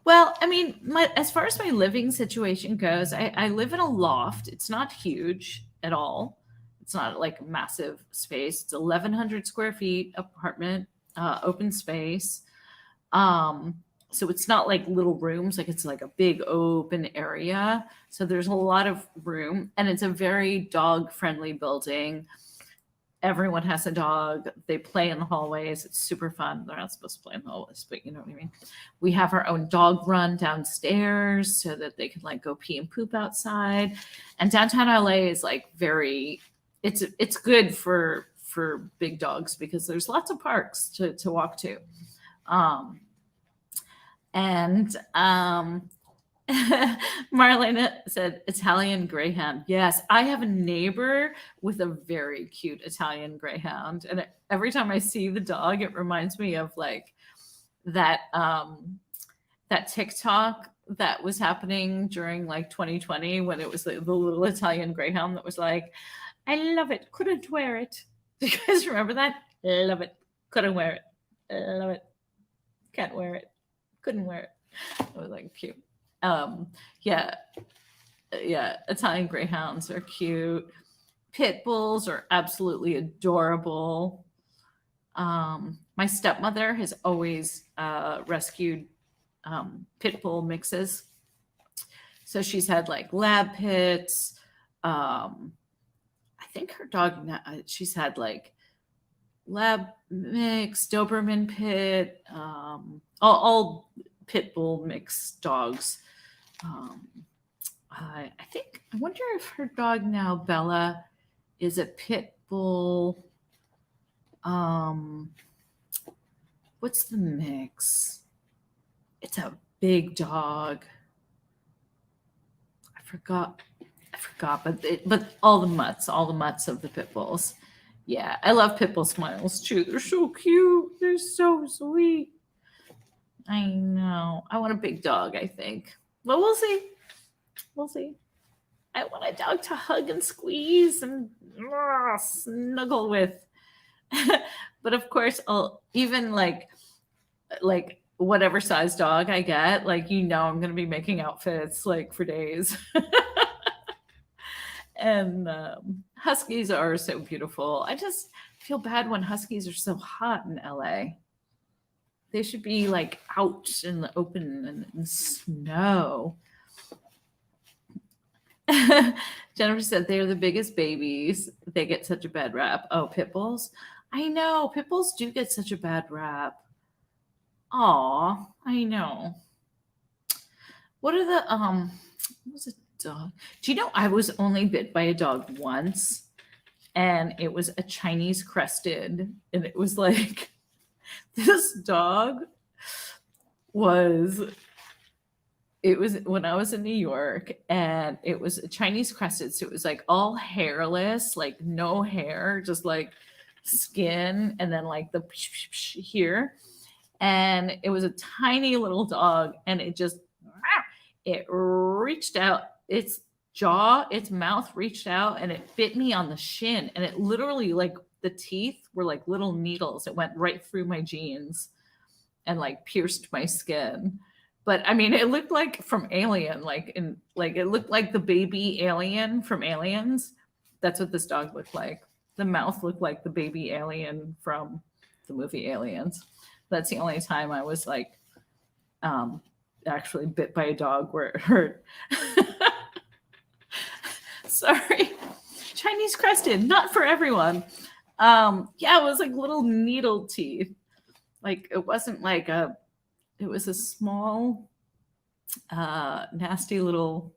Well, I mean, as far as my living situation goes, I live in a loft. It's not huge at all. It's not like a massive space. It's 1,100 square feet apartment, open space. So it's not like little rooms, like it's like a big open area. So there's a lot of room, and it's a very dog friendly building. Everyone has a dog. They play in the hallways. It's super fun. They're not supposed to play in the hallways, but you know what I mean. We have our own dog run downstairs so that they can like go pee and poop outside. And downtown LA is like it's good for big dogs because there's lots of parks to walk to. Marlena said Italian greyhound. Yes, I have a neighbor with a very cute Italian greyhound, and every time I see the dog, it reminds me of like that TikTok that was happening during like 2020 when it was the little Italian greyhound that was like, I love it, couldn't wear it. Do you guys remember that? Love it, couldn't wear it. Love it, can't wear it, couldn't wear it. It was like cute. Yeah, Italian greyhounds are cute. Pit bulls are absolutely adorable. My stepmother has always rescued pit bull mixes. So she's had like lab pits. I think her dog, she's had like lab mix, Doberman pit, all pit bull mix dogs. I wonder if her dog now, Bella, is a pit bull. What's the mix? It's a big dog. I forgot, but all the mutts of the pit bulls. Yeah, I love pit bull smiles too. They're so cute. They're so sweet. I know. I want a big dog, I think. But we'll see. We'll see. I want a dog to hug and squeeze and snuggle with. But of course, I'll even like whatever size dog I get, like, I'm gonna be making outfits like for days. And huskies are so beautiful. I just feel bad when huskies are so hot in LA. They should be like out in the open and in snow. Jennifer said they're the biggest babies. They get such a bad rap. Oh, pit bulls. I know pit bulls do get such a bad rap. Aw, I know. What are the what was a dog? Do you know I was only bit by a dog once, and it was a Chinese crested, and it was like this dog was it was when I was in New York, and it was a Chinese crested, so it was like all hairless, like no hair, just like skin, and then like the here, and it was a tiny little dog, and it reached out its mouth reached out, and it bit me on the shin, and it literally, like, the teeth were like little needles. It went right through my jeans and like pierced my skin. But I mean, it looked like from Alien, it looked like the baby alien from Aliens. That's what this dog looked like. The mouth looked like the baby alien from the movie Aliens. That's the only time I was like actually bit by a dog where it hurt. Sorry. Chinese crested, not for everyone. Yeah, it was like little needle teeth. Like it wasn't like it was a small, nasty little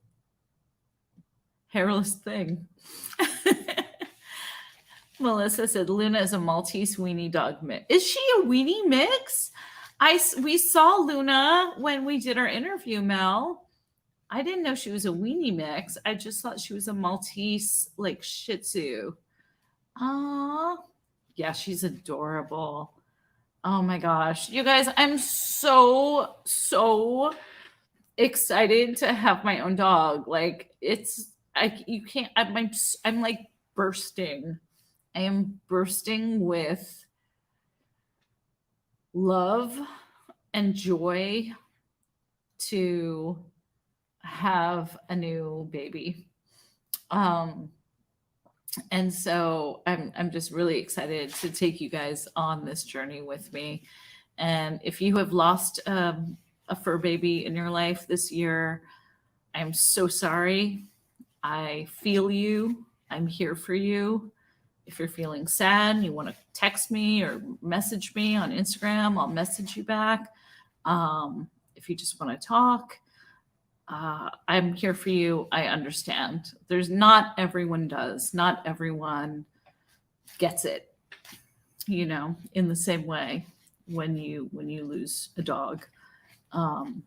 hairless thing. Melissa said Luna is a Maltese weenie dog mix. Is she a weenie mix? We saw Luna when we did our interview, Mel. I didn't know she was a weenie mix. I just thought she was a Maltese, like, Shih Tzu. Aw. Yeah, she's adorable. Oh my gosh. You guys, I'm so excited to have my own dog. Like, I'm like bursting. I am bursting with love and joy to have a new baby. And so I'm just really excited to take you guys on this journey with me. And if you have lost a fur baby in your life this year, I'm so sorry. I feel you. I'm here for you. If you're feeling sad, you want to text me or message me on Instagram, I'll message you back. If you just want to talk, I'm here for you. I understand. Not everyone does. Not everyone gets it, in the same way when you lose a dog. I'm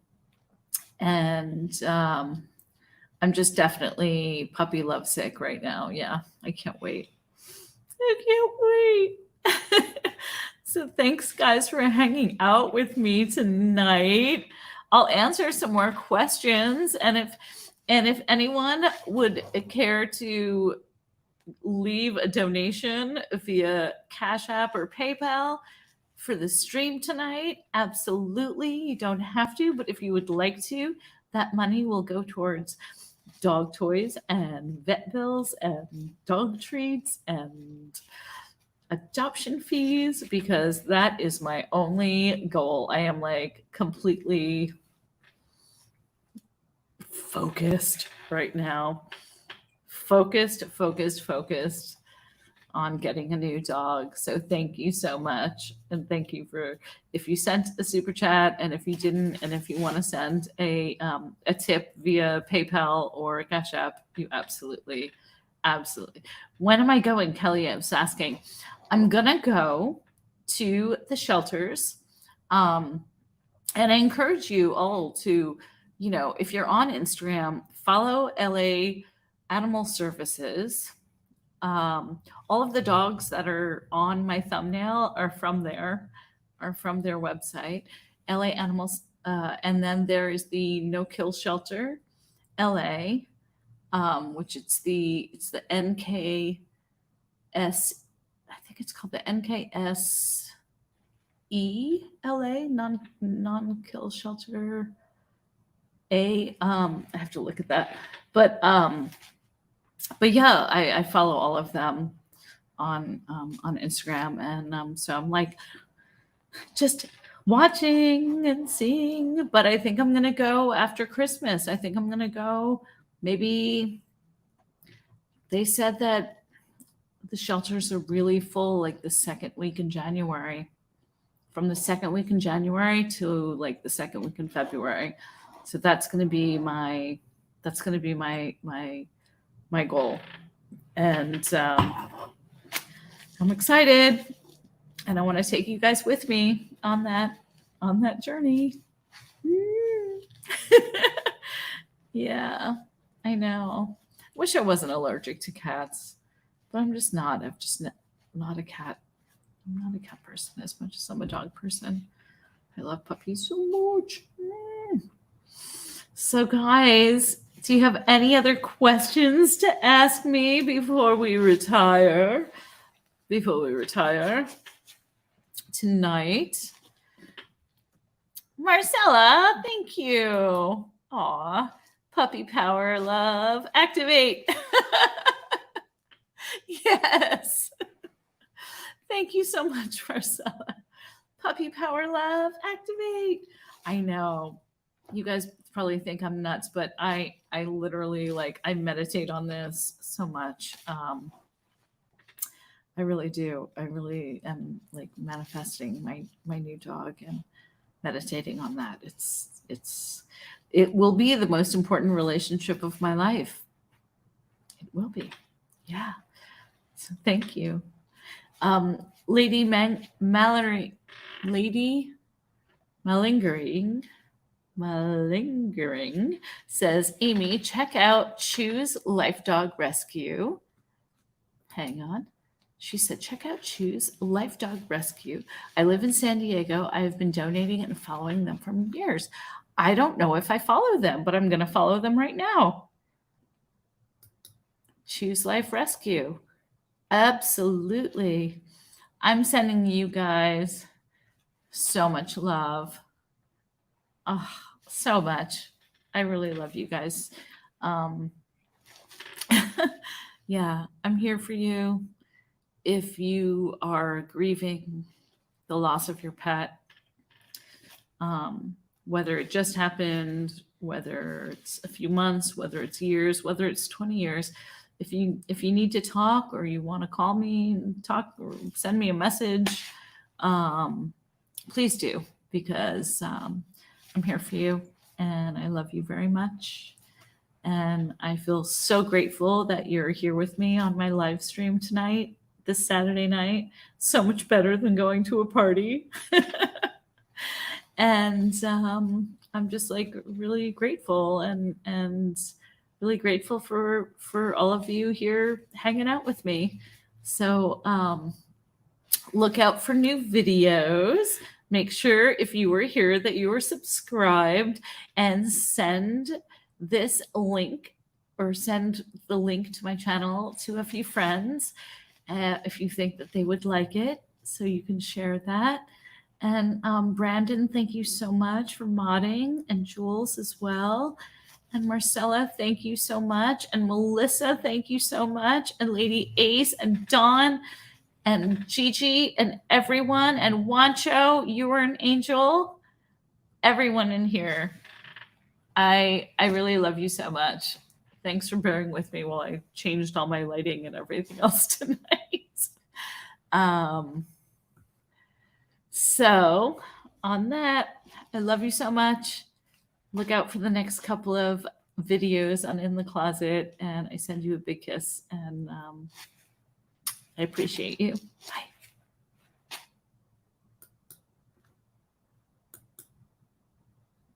just definitely puppy lovesick right now. Yeah, I can't wait. So thanks, guys, for hanging out with me tonight. I'll answer some more questions, and if anyone would care to leave a donation via Cash App or PayPal for the stream tonight, absolutely, you don't have to, but if you would like to, that money will go towards dog toys and vet bills and dog treats and adoption fees, because that is my only goal. I am like completely focused right now. Focused on getting a new dog. So thank you so much. And thank you for, if you sent a super chat, and if you didn't, and if you want to send a tip via PayPal or Cash App, you absolutely. When am I going? Kelly is asking. I'm gonna go to the shelters. And I encourage you all to, if you're on Instagram, follow LA Animal Services. All of the dogs that are on my thumbnail are from their website, LA Animals. And then there is the No Kill Shelter, LA, which it's the NKS. I think it's called the NKSE NELA, non-kill shelter. I have to look at that. But yeah, I follow all of them on Instagram, and so I'm like just watching and seeing. But I think I'm gonna go after Christmas. I think I'm gonna go. Maybe they said that the shelters are really full, like the second week in January. From the second week in January to like the second week in February. So that's gonna be my goal, and I'm excited, and I want to take you guys with me on that journey. Yeah, I know. Wish I wasn't allergic to cats, but I'm just not. I'm just not a cat. I'm not a cat person as much as I'm a dog person. I love puppies so much. So, guys, do you have any other questions to ask me before we retire? Tonight. Marcella, thank you. Aw, puppy power, love. Activate. Yes. Thank you so much, Marcella. Puppy power, love. Activate. I know. You guys probably think I'm nuts, but I literally I meditate on this so much. I really do. I really am like manifesting my new dog and meditating on that. It will be the most important relationship of my life. It will be. Yeah. So thank you. Lady Malingering says, Amy, check out Choose Life Dog Rescue. Hang on. She said, check out Choose Life Dog Rescue. I live in San Diego. I have been donating and following them for years. I don't know if I follow them, but I'm going to follow them right now. Choose Life Rescue. Absolutely. I'm sending you guys so much love. Oh, so much. I really love you guys. Yeah, I'm here for you. If you are grieving the loss of your pet, whether it just happened, whether it's a few months, whether it's years, whether it's 20 years, if you need to talk or you want to call me and talk or send me a message, please do, because I'm here for you and I love you very much. And I feel so grateful that you're here with me on my live stream tonight, this Saturday night. So much better than going to a party. And I'm just really grateful and really grateful for all of you here hanging out with me. So look out for new videos. Make sure if you were here that you are subscribed, and send this link or send the link to my channel to a few friends if you think that they would like it, so you can share that. And Brandon, thank you so much for modding, and Jules as well. And Marcella, thank you so much. And Melissa, thank you so much. And Lady Ace and Dawn and Gigi and everyone. And Wancho, you were an angel. Everyone in here. I really love you so much. Thanks for bearing with me while I changed all my lighting and everything else tonight. So on that, I love you so much. Look out for the next couple of videos on In the Closet, and I send you a big kiss, and I appreciate you. Bye.